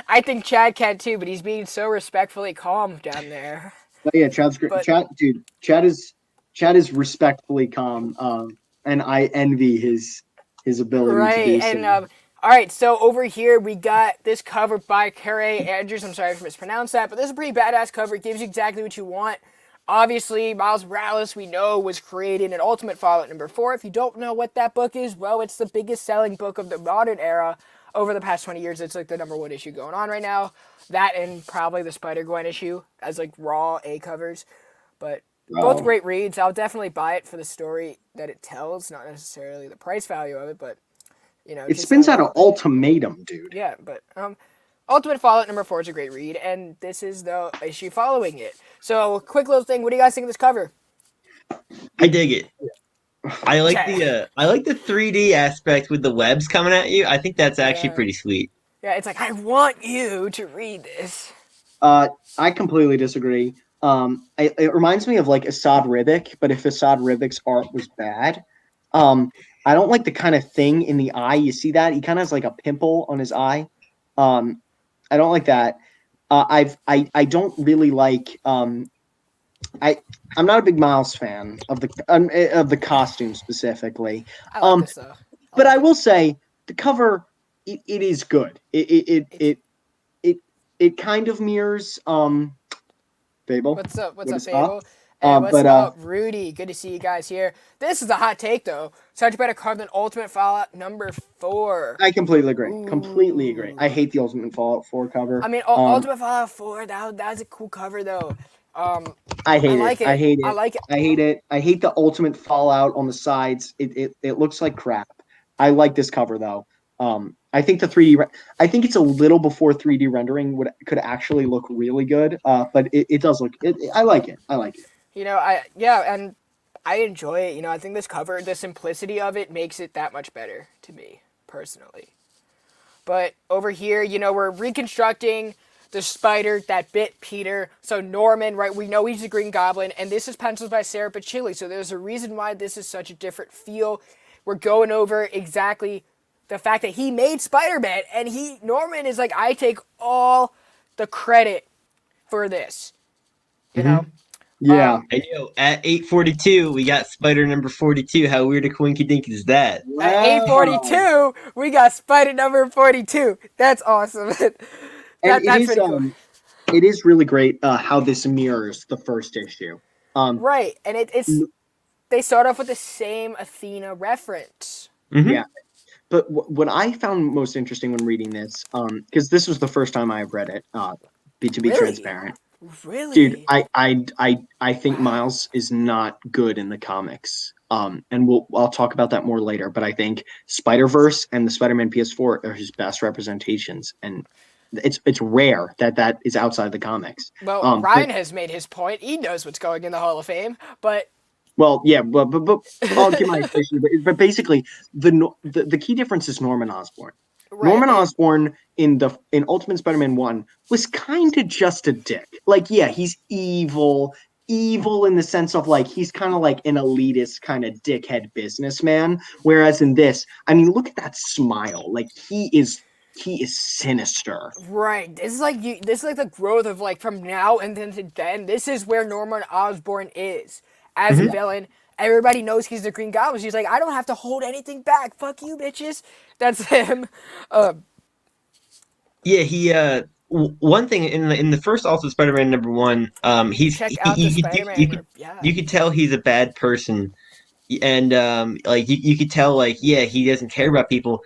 I think Chad can too, but he's being so respectfully calm down there.
But yeah, Chad's great. Chad is respectfully calm, and I envy his ability to do so.
And all right, so over here we got this cover by Carey Andrews. I'm sorry if I mispronounced that, but this is a pretty badass cover. It gives you exactly what you want. Obviously, Miles Morales, we know, was created in Ultimate Fallout #4. If you don't know what that book is, well, it's the biggest selling book of the modern era. Over the past 20 years, it's like the #1 issue going on right now. That and probably the Spider-Gwen issue as like raw A covers. But both great reads. I'll definitely buy it for the story that it tells, not necessarily the price value of it, but
it spins out an ultimatum, dude.
Yeah, but Ultimate Fallout #4 is a great read, and this is the issue following it. So, quick little thing. What do you guys think of this cover?
I dig it. I like the 3D aspect with the webs coming at you. I think that's actually pretty sweet.
Yeah, it's like, I want you to read this.
I completely disagree. It reminds me of like Assad Ribic, but if Assad Ribic's art was bad. I don't like the kind of thing in the eye. You see that? He kind of has like a pimple on his eye. I don't like that. I don't really like I'm not a big Miles fan of the costume specifically.
I like this though.
But I will say the cover it is good. It kind of mirrors Fable.
What's up, Fable? And what's up, Rudy? Good to see you guys here. This is a hot take, though. Such better cover than Ultimate Fallout #4.
I completely agree. Ooh. Completely agree. I hate the Ultimate Fallout 4 cover.
I mean, Ultimate Fallout 4, that was a cool cover, though.
I hate
like
it. I
it.
hate
I
it.
like it.
I hate it. I hate the ultimate fallout on the sides. It looks like crap. I like this cover though. I think the 3D. I think it's a little before 3D rendering could actually look really good. But it does look. I like it. I like it.
And I enjoy it. I think this cover, the simplicity of it, makes it that much better to me personally. But over here, we're reconstructing the spider that bit Peter. So Norman, right? We know he's the Green Goblin, and this is penciled by Sarah Pachilli. So there's a reason why this is such a different feel. We're going over exactly the fact that he made Spider-Man, and Norman is like, I take all the credit for this. You know.
Yeah.
And at 842, we got Spider number 42. How weird a coinky dink is that?
At 842, we got Spider number 42. That's awesome.
And
That's pretty cool.
It is really great how this mirrors the first issue.
Right, and they start off with the same Athena reference.
Mm-hmm.
Yeah, but what I found most interesting when reading this, because this was the first time I've read it, to be
Really?
transparent.
Really?
Dude, I think Miles is not good in the comics. And I'll talk about that more later. But I think Spider-Verse and the Spider-Man PS4 are his best representations, and it's rare that is outside the comics.
Well, Ryan has made his point. He knows what's going in the Hall of Fame, but
well, yeah, but I'll give my issue. But basically, the key difference is Norman Osborn.
right.
Norman Osborn in Ultimate Spider-Man 1 was kind of just a dick. Like, yeah, he's evil in the sense of like he's kind of like an elitist kind of dickhead businessman. Whereas in this, I mean, look at that smile. Like he is sinister.
Right. This is like the growth of like from now and then to then. This is where Norman Osborn is as a villain. Everybody knows he's the Green Goblin. He's like, I don't have to hold anything back. Fuck you, bitches. That's him.
Yeah, he one thing in the first Ultimate Spider-Man number 1, he's
Check out the Spider-Man.
you could tell he's a bad person, and like you could tell like he doesn't care about people,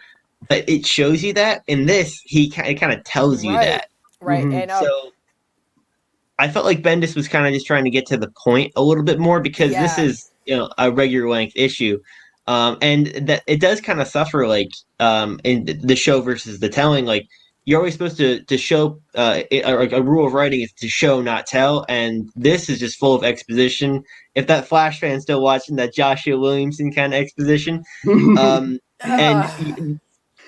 but it shows you that in this it kind of tells you that.
Right.
Mhm.
And
So I felt like Bendis was kind of just trying to get to the point a little bit more because this is a regular length issue. And that it does kind of suffer like in the show versus the telling. Like you're always supposed to show a rule of writing is to show not tell, and this is just full of exposition. If that Flash fan's still watching, that Joshua Williamson kind of exposition, and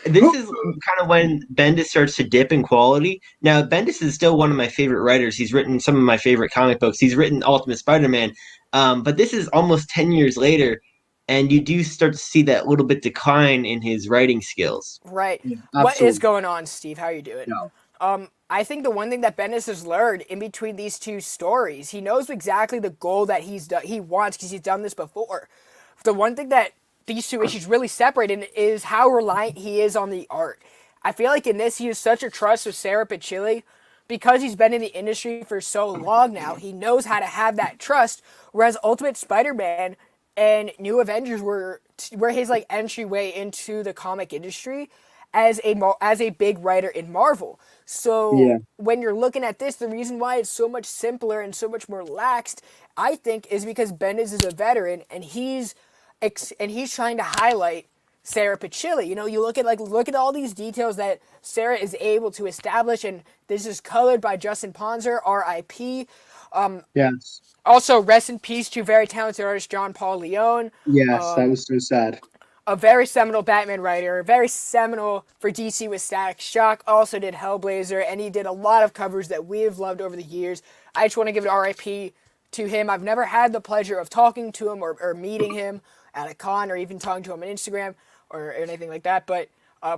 this is kind of when Bendis starts to dip in quality. Now, Bendis is still one of my favorite writers. He's written some of my favorite comic books. He's written Ultimate Spider-Man, but this is almost 10 years later, and you do start to see that little bit decline in his writing skills.
right.
Yeah,
What is
absolutely.
going on, Steve? How you doing?
No.
I think the one thing that Bendis has learned in between these two stories, he knows exactly the goal that he wants because he's done this before. The one thing that these two issues really separate is how reliant he is on the art. I feel like in this he has such a trust with Sarah Pachilli because he's been in the industry for so long now. He knows how to have that trust. Whereas Ultimate Spider-Man and New Avengers were his like entryway into the comic industry as a big writer in Marvel. So when you're looking at this, the reason why it's so much simpler and so much more laxed, I think, is because Bendis is a veteran and he's trying to highlight Sarah Pachilli. You look at all these details that Sarah is able to establish, and this is colored by Justin Ponzer, R.I.P.
Yes.
Also, rest in peace to very talented artist John Paul Leone.
Yes, that was so sad.
A very seminal Batman writer, very seminal for DC with Static Shock, also did Hellblazer, and he did a lot of covers that we have loved over the years. I just want to give an RIP to him. I've never had the pleasure of talking to him or meeting him at a con or even talking to him on Instagram or anything like that, but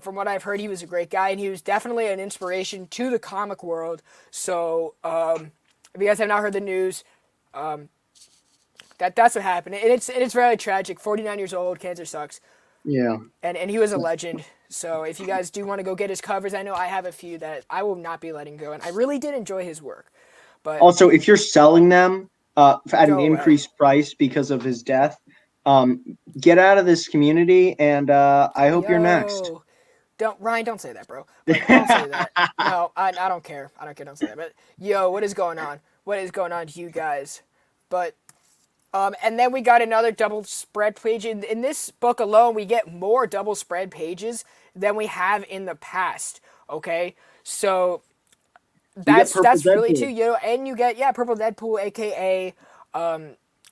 from what I've heard, he was a great guy, and he was definitely an inspiration to the comic world. So if you guys have not heard the news, that's what happened, and it's really tragic. 49 years old, cancer sucks.
Yeah.
And he was a legend. So if you guys do want to go get his covers, I know I have a few that I will not be letting go, and I really did enjoy his work. But
Also, if you're selling them at an
Go away.
increased price because of his death, get out of this community, and I hope you're next.
Don't say that, bro. Like, don't say that. No, I don't care. I don't care. Don't say that. But yo, what is going on? what is going on to you guys. But and then we got another double spread page. In this book alone, we get more double spread pages than we have in the past. Okay, so that's really too, you know, and you get Purple Deadpool,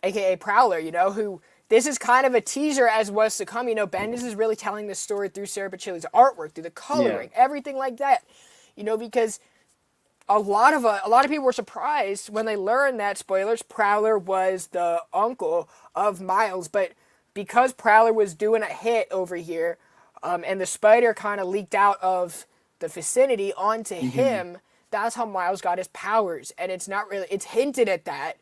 aka Prowler, you know, who this is kind of a teaser as what's to come. You know, Bendis is really telling this story through Sarah Pichelli's artwork, through the coloring, everything like that. You know, because a lot of people were surprised when they learned that, spoilers, Prowler was the uncle of Miles, but because Prowler was doing a hit over here, and the spider kind of leaked out of the vicinity onto him, that's how Miles got his powers. And it's not really, it's hinted at that,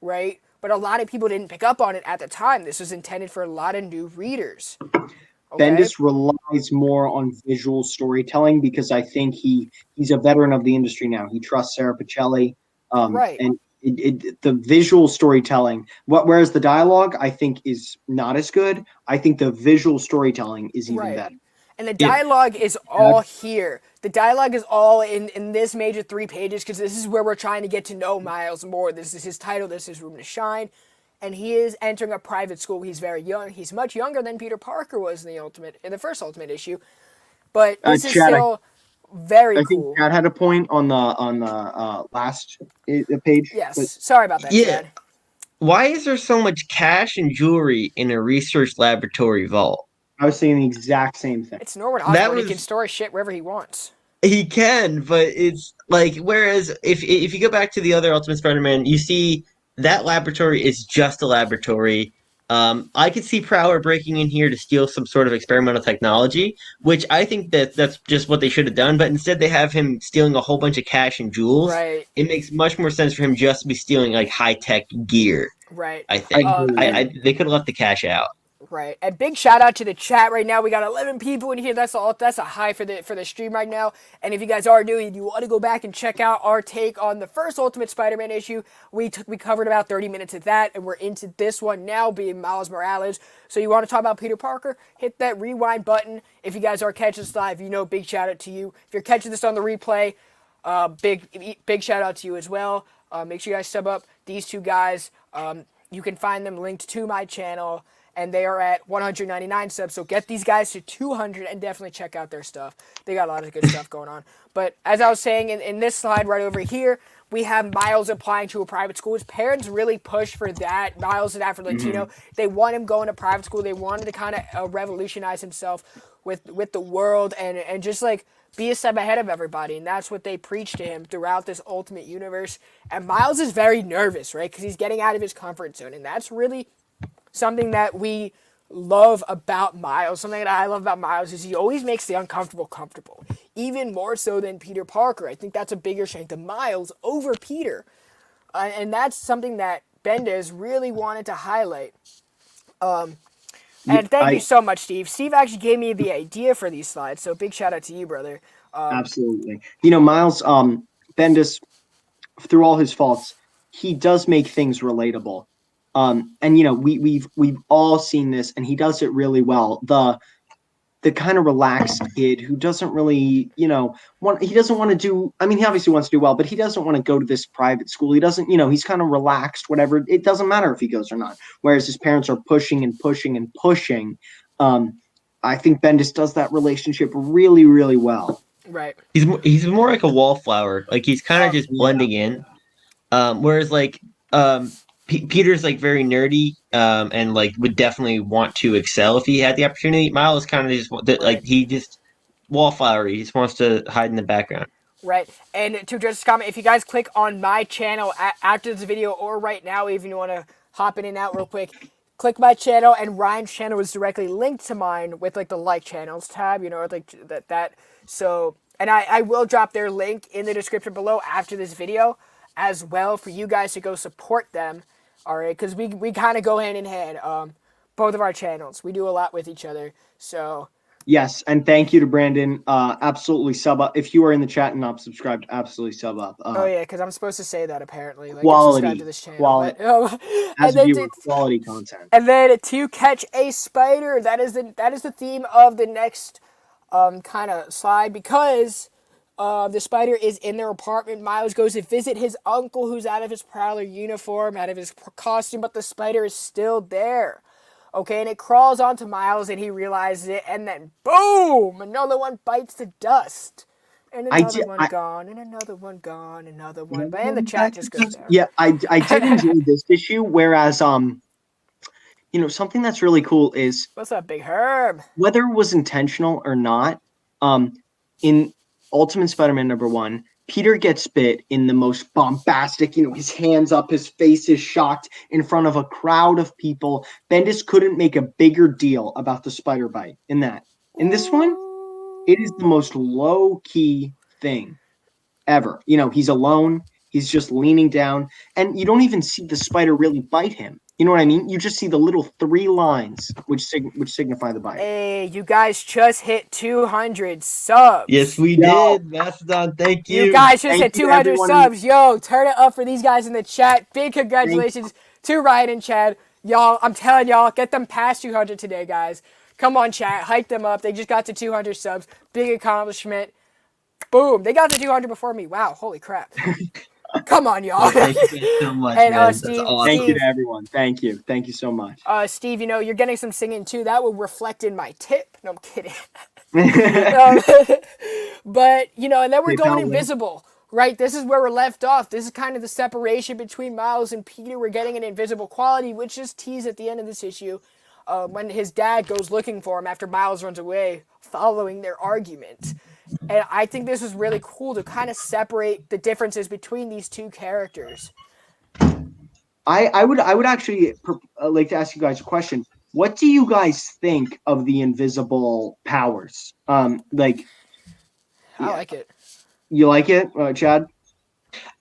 right? But a lot of people didn't pick up on it at the time. This was intended for a lot of new readers.
Okay? Bendis relies more on visual storytelling because I think he's a veteran of the industry now. He trusts Sarah Pichelli.
Right.
And the visual storytelling, whereas the dialogue I think is not as good, I think the visual storytelling is even better.
And the dialogue is all here. The dialogue is all in this major 3 pages because this is where we're trying to get to know Miles more. This is his title. This is Room to Shine. And he is entering a private school. He's very young. He's much younger than Peter Parker was in the first Ultimate issue. But this is still very cool. I think
Chad had a point on the last page.
Yes. Sorry about that, Chad.
Why is there so much cash and jewelry in a research laboratory vault?
I was saying the exact same thing.
It's Norman Osborn. He can store shit wherever he wants.
He can, but it's like, whereas if you go back to the other Ultimate Spider-Man, you see that laboratory is just a laboratory. I could see Prowler breaking in here to steal some sort of experimental technology, which I think that's just what they should have done. But instead, they have him stealing a whole bunch of cash and jewels.
Right.
It makes much more sense for him just to be stealing like high-tech gear.
Right.
I think they could have left the cash out.
Right. And big shout out to the chat right now. We got 11 people in here. That's a high for the stream right now. And if you guys are new and you want to go back and check out our take on the first Ultimate Spider-Man issue, we covered about 30 minutes of that, and we're into this one now, being Miles Morales. So you want to talk about Peter Parker? Hit that rewind button. If you guys are catching this live, big shout out to you. If you're catching this on the replay, big shout out to you as well. Make sure you guys sub up these two guys. You can find them linked to my channel. And they are at 199 subs, so get these guys to 200 and definitely check out their stuff. They got a lot of good stuff going on. But as I was saying, in this slide right over here, we have Miles applying to a private school. His parents really pushed for that. Miles is Afro-Latino. They want him going to private school. They wanted to kind of revolutionize himself with the world and just like be a step ahead of everybody. And that's what they preach to him throughout this Ultimate Universe. And Miles is very nervous, right? Because he's getting out of his comfort zone. And that's really something that we love about Miles, something that I love about Miles is he always makes the uncomfortable comfortable, even more so than Peter Parker. I think that's a bigger strength of Miles over Peter. And that's something that Bendis really wanted to highlight. And thank you so much, Steve. Steve actually gave me the idea for these slides, so big shout out to you, brother.
Absolutely. Miles, Bendis, through all his faults, he does make things relatable. And we've all seen this, and he does it really well. The kind of relaxed kid who doesn't really, he doesn't want to do. I mean, he obviously wants to do well, but he doesn't want to go to this private school. He doesn't, he's kind of relaxed. Whatever, it doesn't matter if he goes or not. Whereas his parents are pushing and pushing and pushing. I think Bendis does that relationship really, really well.
Right.
He's more like a wallflower. Like he's kind of just blending in. Whereas like Peter's like very nerdy, and like would definitely want to excel if he had the opportunity. Miles kind of just he just wallflowery. He just wants to hide in the background.
Right. And to just comment, if you guys click on my channel after this video or right now, even if you want to hop in and out real quick, click my channel, and Ryan's channel is directly linked to mine with like the like channels tab, like that. So, and I will drop their link in the description below after this video as well for you guys to go support them. All right, because we kind of go hand in hand, both of our channels. We do a lot with each other, so.
Yes, and thank you to Brandon. Absolutely sub up. If you are in the chat and not subscribed, absolutely sub up.
Oh, yeah, because I'm supposed to say that, apparently. Like,
quality.
Subscribe to this channel.
Quality.
But,
quality content.
And then to catch a spider, that is the theme of the next kind of slide, because The spider is in their apartment. Miles goes to visit his uncle, who's out of his Prowler uniform, out of his costume, but the spider is still there. Okay, and it crawls onto Miles, and he realizes it, and then boom, another one bites the dust, and another one gone, and another one gone, another one, and the chat just goes there.
Yeah, I did enjoy this issue. Whereas, something that's really cool is
what's up, Big Herb?
Whether it was intentional or not, in Ultimate Spider-Man #1, Peter gets bit in the most bombastic, his hands up, his face is shocked in front of a crowd of people. Bendis couldn't make a bigger deal about the spider bite in that. In this one, it is the most low-key thing ever. He's alone. He's just leaning down, and you don't even see the spider really bite him. You know what I mean? You just see the little 3 lines which signify the bite.
Hey, you guys just hit 200 subs.
Yes, we did. Mastodon, thank you.
You guys just hit 200 subs. Yo, turn it up for these guys in the chat. Big congratulations to Ryan and Chad. Y'all, I'm telling y'all, get them past 200 today, guys. Come on, chat. Hype them up. They just got to 200 subs. Big accomplishment. Boom. They got to 200 before me. Wow, holy crap. Come on, y'all.
Thank you so much,
and,
man.
Steve,
awesome.
Thank you to everyone. Thank you. Thank you so much.
Steve, you're getting some singing too. That will reflect in my tip. No, I'm kidding. But, and then we're going invisible, right? This is where we're left off. This is kind of the separation between Miles and Peter. We're getting an invisible quality, which is teased at the end of this issue when his dad goes looking for him after Miles runs away following their argument. And I think this is really cool to kind of separate the differences between these two characters.
I would actually like to ask you guys a question. What do you guys think of the invisible powers? I like it. You like it, Chad?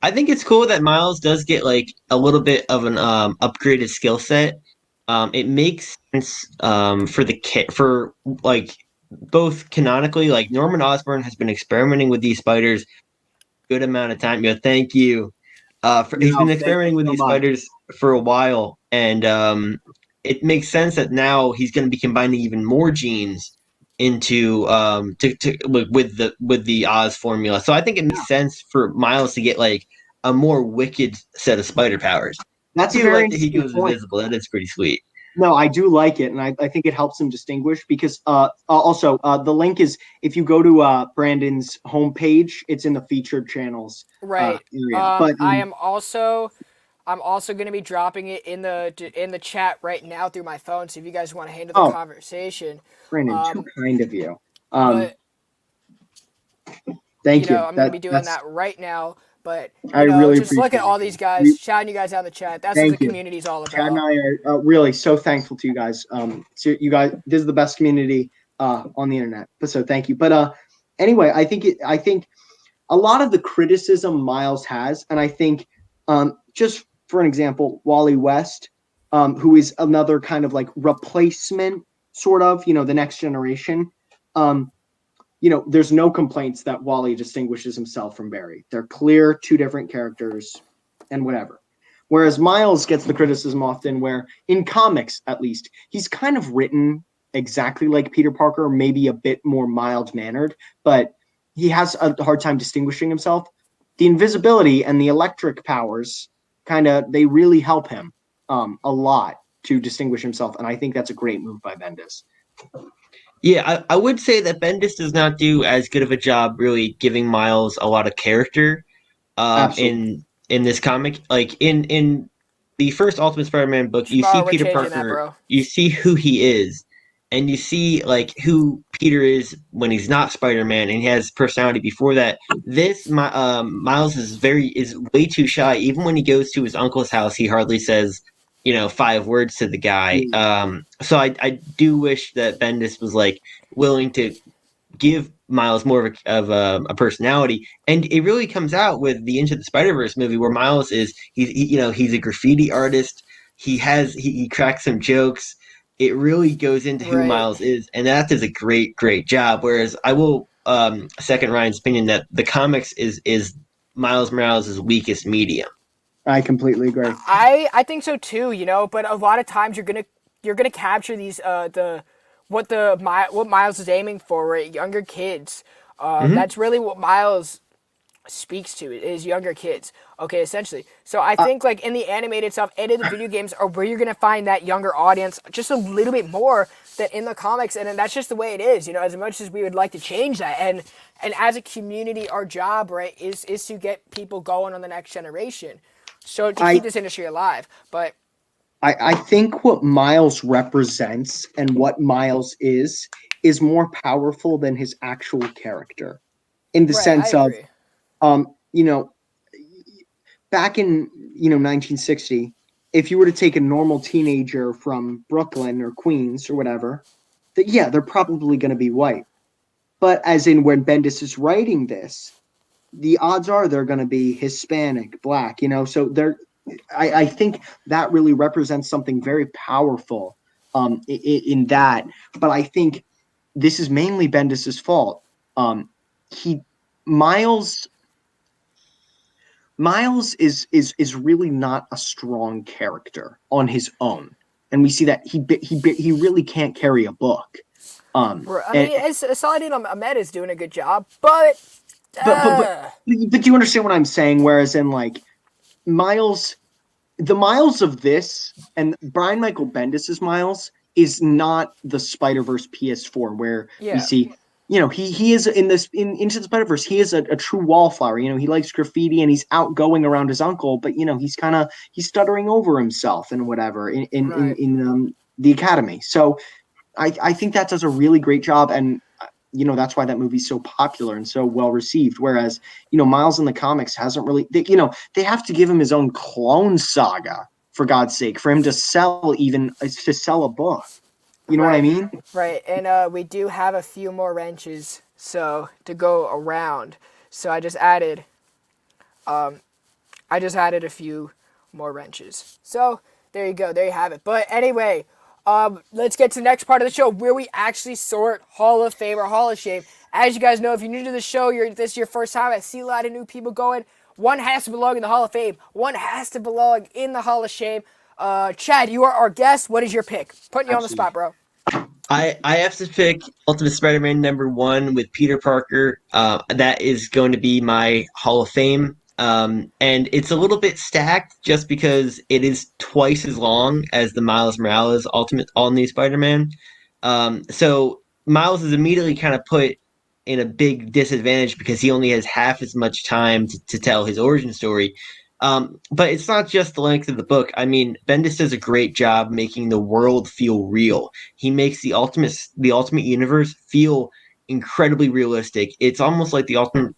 I think it's cool that Miles does get like a little bit of an upgraded skill set. It makes sense for both canonically, like Norman Osborn has been experimenting with these spiders a good amount of time. Thank you. He's been experimenting with these spiders for a while, and it makes sense that now he's going to be combining even more genes into with the Oz formula. So I think it makes sense for Miles to get like a more wicked set of spider powers.
That's
very like that he goes invisible. That is pretty sweet.
No, I do like it, and I think it helps him distinguish because also the link is if you go to Brandon's homepage, it's in the featured channels
area.
But
I'm also going to be dropping it in the chat right now through my phone. So if you guys want to handle the conversation,
Brandon, too kind of you.
Thank you. I'm going to be doing that right now. But
I really
just look at all these guys, shouting you guys out in the chat. That's what the community is all about.
Chad and I are really so thankful to you guys. So you guys, this is the best community on the internet. So thank you. But anyway, I think a lot of the criticism Miles has, and I think just for an example, Wally West, who is another kind of like replacement, sort of, the next generation. There's no complaints that Wally distinguishes himself from Barry. They're clear, 2 different characters and whatever. Whereas Miles gets the criticism often where, in comics at least, he's kind of written exactly like Peter Parker, maybe a bit more mild-mannered, but he has a hard time distinguishing himself. The invisibility and the electric powers, they really help him a lot to distinguish himself, and I think that's a great move by Bendis.
Yeah, I would say that Bendis does not do as good of a job really giving Miles a lot of character in this comic. Like in the first Ultimate Spider-Man book, you see Peter Parker, you see who he is, and you see like who Peter is when he's not Spider-Man, and he has personality before that. This Miles is way too shy. Even when he goes to his uncle's house, he hardly says 5 words to the guy. So I do wish that Bendis was like willing to give Miles more of a personality, and it really comes out with the Into the Spider-Verse movie where Miles is he's a graffiti artist. He cracks some jokes. It really goes into who Miles is, and that does a great job. Whereas I will second Ryan's opinion that the comics is Miles Morales' weakest medium.
I completely agree.
I think so too, but a lot of times you're gonna capture these what Miles is aiming for, right? Younger kids. That's really what Miles speaks to, is younger kids. Okay, essentially. So I think like in the animated stuff and in the video games are where you're gonna find that younger audience just a little bit more than in the comics, and then that's just the way it is. As much as we would like to change that, and as a community, our job, right, is to get people going on the next generation, so to keep this industry alive. But
I think what Miles represents and what Miles is more powerful than his actual character, in the sense of, back in 1960, if you were to take a normal teenager from Brooklyn or Queens or whatever, they're probably going to be white. But as in when Bendis is writing this, the odds are they're going to be Hispanic, black. So they're. I think that really represents something very powerful in that. But I think this is mainly Bendis's fault. Miles is really not a strong character on his own, and we see that he really can't carry a book.
Saladin Ahmed is doing a good job, but
you understand what I'm saying? Whereas in like Miles, the Miles of this and Brian Michael Bendis's Miles is not the Spider-Verse PS4 where we see. He is in Into the Spider-Verse. He is a true wallflower. He likes graffiti and he's outgoing around his uncle, but he's stuttering over himself and whatever in the academy. So I think that does a really great job, and that's why that movie's so popular and so well received. Whereas Miles in the comics hasn't really. They have to give him his own Clone Saga, for God's sake, for him to sell a book. You know what I mean?
Right, and we do have a few more wrenches to go around. So I just added a few more wrenches. So there you go, there you have it. But anyway, let's get to the next part of the show where we actually sort Hall of Fame or Hall of Shame. As you guys know, if you're new to the show, this is your first time. I see a lot of new people going. One has to belong in the Hall of Fame. One has to belong in the Hall of Shame. Chad, you are our guest. What is your pick? Putting you on the spot, bro.
I have to pick Ultimate Spider-Man #1 with Peter Parker. That is going to be my Hall of Fame. And it's a little bit stacked just because it is twice as long as the Miles Morales Ultimate All-New Spider-Man. So Miles is immediately kind of put in a big disadvantage because he only has half as much time to tell his origin story. But it's not just the length of the book. I mean, Bendis does a great job making the world feel real. He makes the ultimate universe feel incredibly realistic. It's almost like the ultimate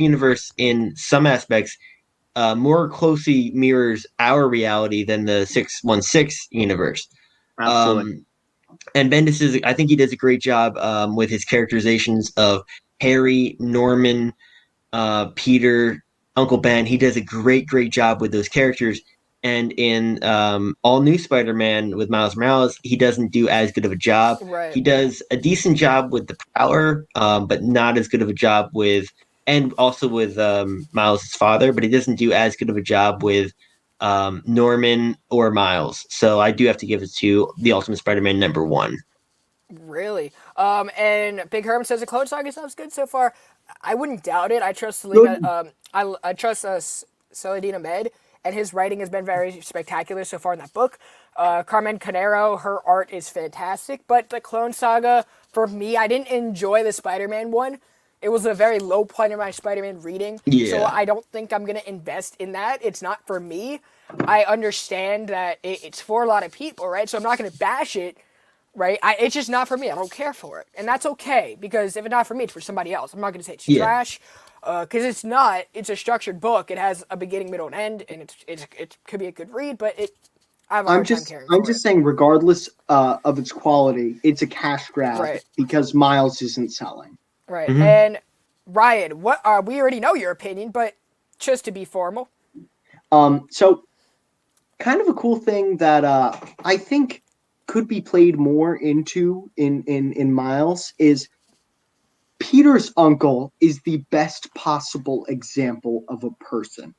universe in some aspects more closely mirrors our reality than the 616 universe.
Absolutely.
And Bendis I think he does a great job with his characterizations of Harry, Norman, Peter, Uncle Ben. He does a great job with those characters. And in All New Spider-Man with Miles Morales, he doesn't do as good of a job.
Right.
He does a decent job with the Prowler, but not as good of a job with, and also with Miles' father, but he doesn't do as good of a job with Norman or Miles. So I do have to give it to the Ultimate Spider-Man #1.
Really? And Big Herm says the Clone Saga sounds good so far. I wouldn't doubt it. I trust Selena. I trust Saladin Ahmed, and his writing has been very spectacular so far in that book. Carmen Canero, her art is fantastic. But the Clone Saga, for me, I didn't enjoy the Spider-Man one. It was a very low point in my Spider-Man reading.
Yeah.
So I don't think I'm going to invest in that. It's not for me. I understand that it's for a lot of people, right? So I'm not going to bash it, right? It's just not for me. I don't care for it. And that's okay, because if it's not for me, it's for somebody else. I'm not going to say it's trash, because it's not. It's a structured book. It has a beginning, middle, and end, and it could be a good read, but I have a hard time caring for it.
I'm just saying, regardless of its quality, it's a cash grab,
right,
because Miles isn't selling.
Right. Mm-hmm. And Ryan, what we already know your opinion, but just to be formal.
So kind of a cool thing that I think could be played more into in Miles is Peter's uncle is the best possible example of a person.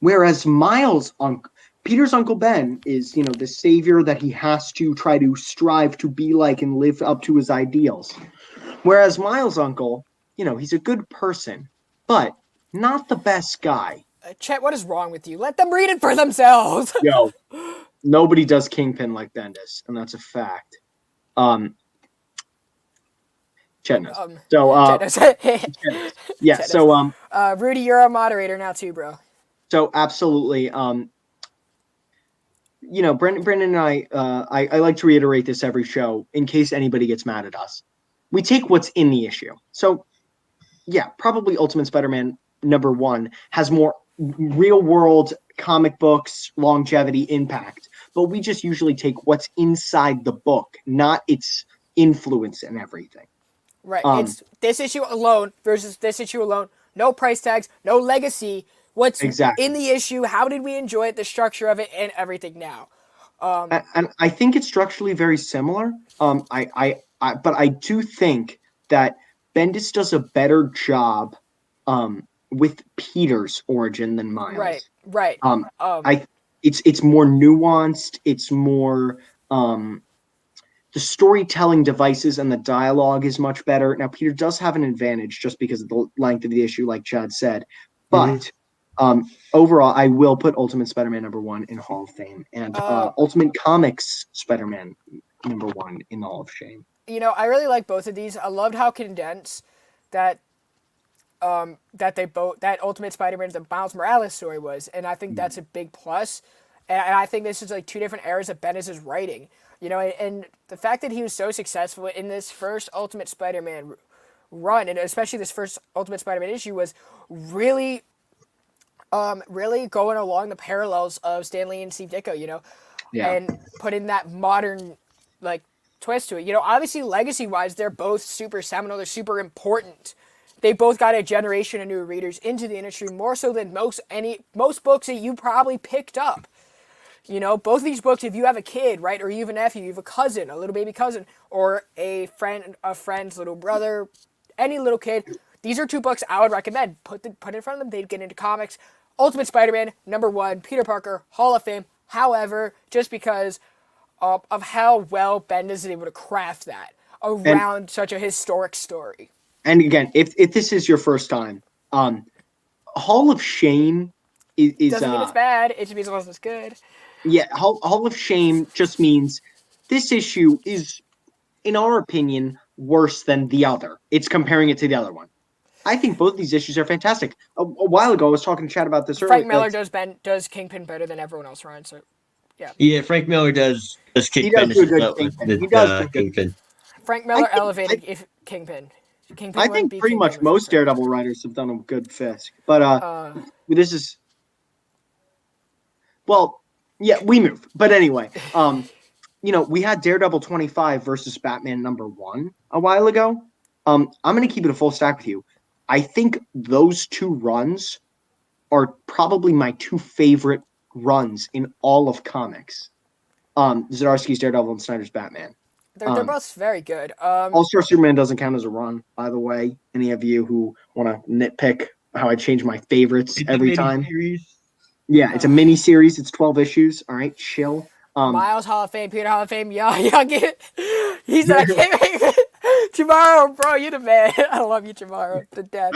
Whereas Peter's Uncle Ben is, the savior that he has to try to strive to be like and live up to his ideals. Whereas Miles' uncle he's a good person, but not the best guy.
Chet, what is wrong with you? Let them read it for themselves.
Yo, nobody does Kingpin like Bendis, and that's a fact. Chet knows. So,
Chet knows.
Yeah.
Chet
So,
knows. Rudy, you're a moderator now too, bro.
So absolutely. Brendan and I like to reiterate this every show in case anybody gets mad at us. We take what's in the issue. So, yeah, probably Ultimate Spider-Man #1 has more real-world comic books longevity impact, but we just usually take what's inside the book, not its influence and everything.
Right. It's this issue alone versus this issue alone. No price tags, no legacy. What's in the issue? How did we enjoy it? The structure of it and everything now.
And I think it's structurally very similar. But I do think that Bendis does a better job with Peter's origin than Miles.
Right.
It's more nuanced. It's more the storytelling devices and the dialogue is much better. Now, Peter does have an advantage just because of the length of the issue, like Chad said. But overall, I will put Ultimate Spider-Man #1 in Hall of Fame and Ultimate Comics Spider-Man #1 in the Hall of Shame.
I really like both of these. I loved how condensed that that Ultimate Spider-Man, the Miles Morales story was, and I think that's a big plus. And I think this is like two different eras of Bendis' writing. And the fact that he was so successful in this first Ultimate Spider-Man run, and especially this first Ultimate Spider-Man issue, was really going along the parallels of Stan Lee and Steve Ditko, and putting that modern twist to it. Obviously legacy-wise, they're both super seminal. They're super important. They both got a generation of new readers into the industry more so than most books that you probably picked up. Both of these books, if you have a kid, right, or you have a nephew, you have a cousin, a little baby cousin, or a friend's little brother, any little kid, these are two books I would recommend. Put in front of them, they'd get into comics. Ultimate Spider-Man, #1, Peter Parker, Hall of Fame. However, just because of how well Bendis is able to craft that around such a historic story.
And again, if this is your first time, Hall of Shame is
doesn't mean it's bad. It just means it's good.
Yeah, Hall of Shame just means this issue is, in our opinion, worse than the other. It's comparing it to the other one. I think both of these issues are fantastic. A while ago, I was talking to Chad about this earlier.
Frank Miller does Kingpin better than everyone else, Ryan. So, yeah.
Yeah, Frank Miller does Kingpin.
He does do a good Kingpin. He does do Kingpin.
Frank Miller elevated Kingpin.
I think pretty much most Daredevil writers have done a good Fisk. But this is... Well, yeah, we move. But anyway, we had Daredevil 25 versus Batman #1 a while ago. I'm going to keep it a full stack with you. I think those two runs are probably my two favorite runs in all of comics. Zdarsky's Daredevil and Snyder's Batman.
They're both very good.
All-Star Superman doesn't count as a run, by the way. Any of you who want to nitpick how I change my favorites every time. Yeah, it's a mini series. It's 12 issues. All right, chill.
Miles Hall of Fame, Peter Hall of Fame. Yeah, get it. He said I can't make it. Tomorrow, bro, you the man. I love you, tomorrow. The death.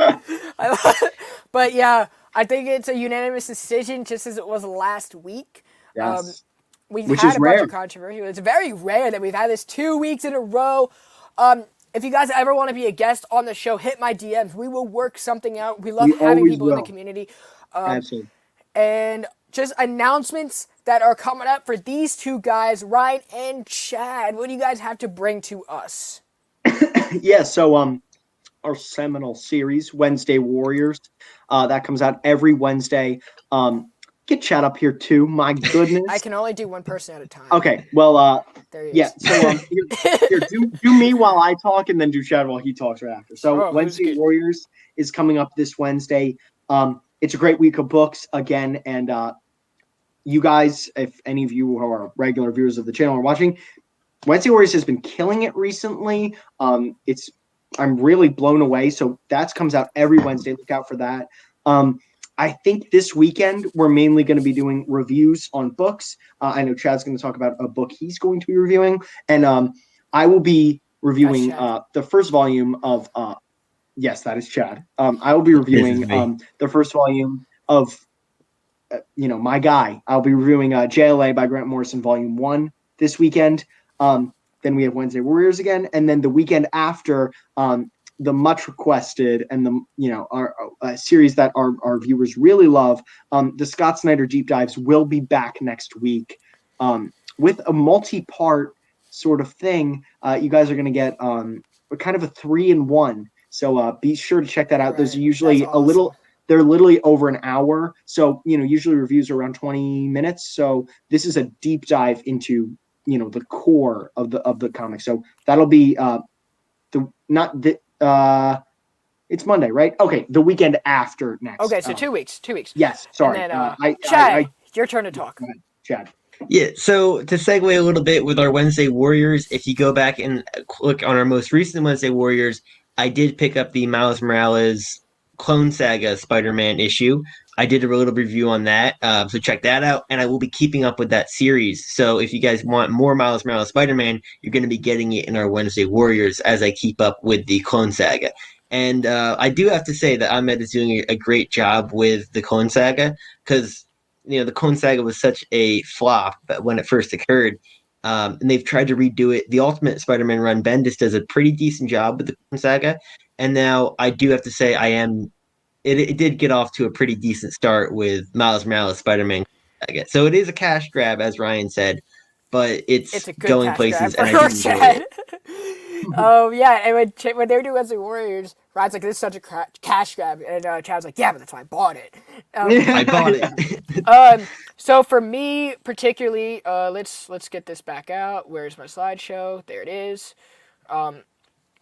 But yeah, I think it's a unanimous decision, just as it was last week.
Yes.
We've had a bunch of controversy. It's very rare that we've had this 2 weeks in a row. If you guys ever want to be a guest on the show, hit my DMs. We will work something out. We love having people in the community.
Absolutely.
And just announcements that are coming up for these two guys, Ryan and Chad. What do you guys have to bring to us?
Yeah, so our seminal series, Wednesday Warriors, that comes out every Wednesday. Get Chad up here too. My goodness,
I can only do one person at a time.
Okay, well,
there he is.
Yeah. So here, do me while I talk, and then do Chad while he talks right after. So Wednesday Warriors is coming up this Wednesday. It's a great week of books again, and you guys, if any of you who are regular viewers of the channel are watching, Wednesday Warriors has been killing it recently. I'm really blown away. So that comes out every Wednesday. Look out for that. I think this weekend we're mainly going to be doing reviews on books. I know Chad's going to talk about a book he's going to be reviewing, and I will be reviewing the first volume of Yes, that is Chad. I will be reviewing the first volume of, my guy. I'll be reviewing JLA by Grant Morrison, Volume 1 this weekend. Then we have Wednesday Warriors again, and then the weekend after, the much requested and our series that our viewers really love, the Scott Snyder deep dives will be back next week with a multi-part sort of thing. You guys are going to get kind of a 3-in-1. So be sure to check that out. There's usually a little. They're literally over an hour. So usually reviews are around 20 minutes. So this is a deep dive into the core of the comic. So that'll be it's Monday, right? Okay, the weekend after next.
Okay, so 2 weeks. 2 weeks.
Yes, sorry.
And then, Chad, your turn to talk.
Chad.
Yeah, so to segue a little bit with our Wednesday Warriors, if you go back and look on our most recent Wednesday Warriors, I did pick up the Miles Morales Clone Saga Spider-Man issue. I did a little review on that, so check that out, and I will be keeping up with that series. So if you guys want more Miles Morales Spider-Man, you're going to be getting it in our Wednesday Warriors as I keep up with the Clone Saga. And I do have to say that Ahmed is doing a great job with the Clone Saga, because the Clone Saga was such a flop when it first occurred, and they've tried to redo it. The Ultimate Spider-Man run, Bendis does a pretty decent job with the Clone Saga, and now I do have to say it did get off to a pretty decent start with Miles Morales Spider-Man Saga. So it is a cash grab, as Ryan said, but it's
a good
going places, and I do enjoy it.
Yeah, and when they were doing Wednesday Warriors, Ryan's like, this is such a cash grab, and Chad's like, yeah, but that's why I bought it.
I bought it.
So for me particularly, let's get this back out. Where's my slideshow? There it is.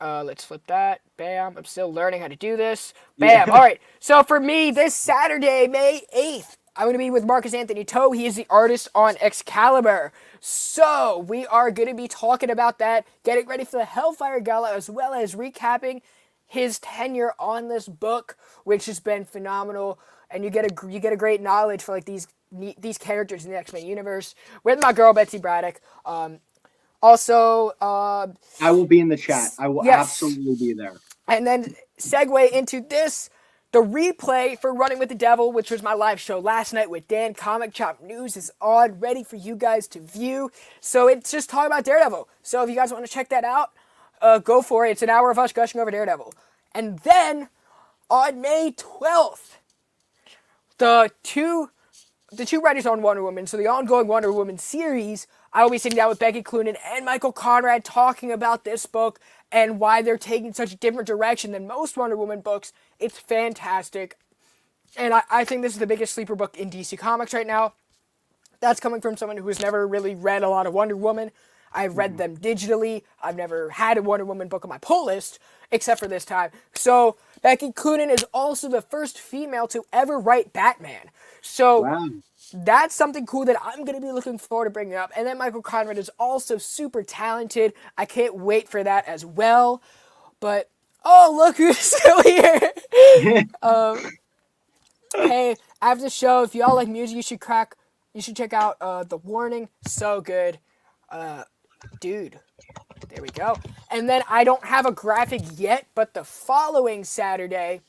Let's flip that. Bam. I'm still learning how to do this. Bam. Yeah. All right. So for me, this Saturday, May 8th, I'm going to be with Marcus Anthony Toe. He is the artist on Excalibur. So we are going to be talking about that, getting ready for the Hellfire Gala, as well as recapping his tenure on this book, which has been phenomenal. And you get a great knowledge for like these characters in the X-Men universe with my girl Betsy Braddock. Also,
I will be in the chat. I will absolutely be there.
And then segue into this, the replay for Running with the Devil, which was my live show last night with Dan. Comic Chop News is on, ready for you guys to view. So it's just talking about Daredevil. So if you guys want to check that out, go for it. It's an hour of us gushing over Daredevil. And then on May 12th, the two writers on Wonder Woman, so the ongoing Wonder Woman series, I will be sitting down with Becky Cloonan and Michael Conrad talking about this book and why they're taking such a different direction than most Wonder Woman books. It's fantastic. And I think this is the biggest sleeper book in DC Comics right now. That's coming from someone who has never really read a lot of Wonder Woman. I've read them digitally. I've never had a Wonder Woman book on my pull list, except for this time. So Becky Cloonan is also the first female to ever write Batman. So that's something cool that I'm going to be looking forward to bringing up. And then Michael Conrad is also super talented. I can't wait for that as well. But, oh, look who's still here. Hey, after the show, if y'all like music, you should check out The Warning. So good. Dude. There we go. And then I don't have a graphic yet, but the following Saturday,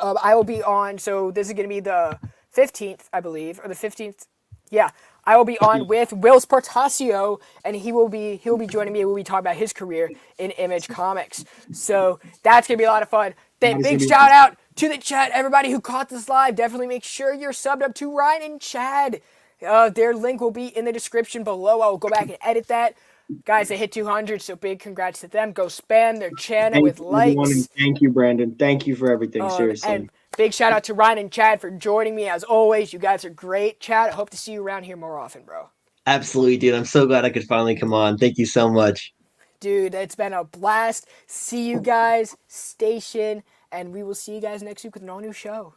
I will be on, so this is going to be the 15th, I believe, or the 15th. Yeah, I will be on with Will Spartacio, and he'll be joining me. We'll be talking about his career in Image Comics. So that's gonna be a lot of fun. Big shout out to the chat, everybody who caught this live. Definitely make sure you're subbed up to Ryan and Chad. Their link will be in the description below. I will go back and edit that. Guys, they hit 200, so big congrats to them. Go spam their channel with likes.
Thank you, Brandon. Thank you for everything, seriously.
And big shout out to Ryan and Chad for joining me as always. You guys are great. Chad, I hope to see you around here more often, bro.
Absolutely, dude. I'm so glad I could finally come on. Thank you so much.
Dude, it's been a blast. See you guys, station, and we will see you guys next week with an all-new show.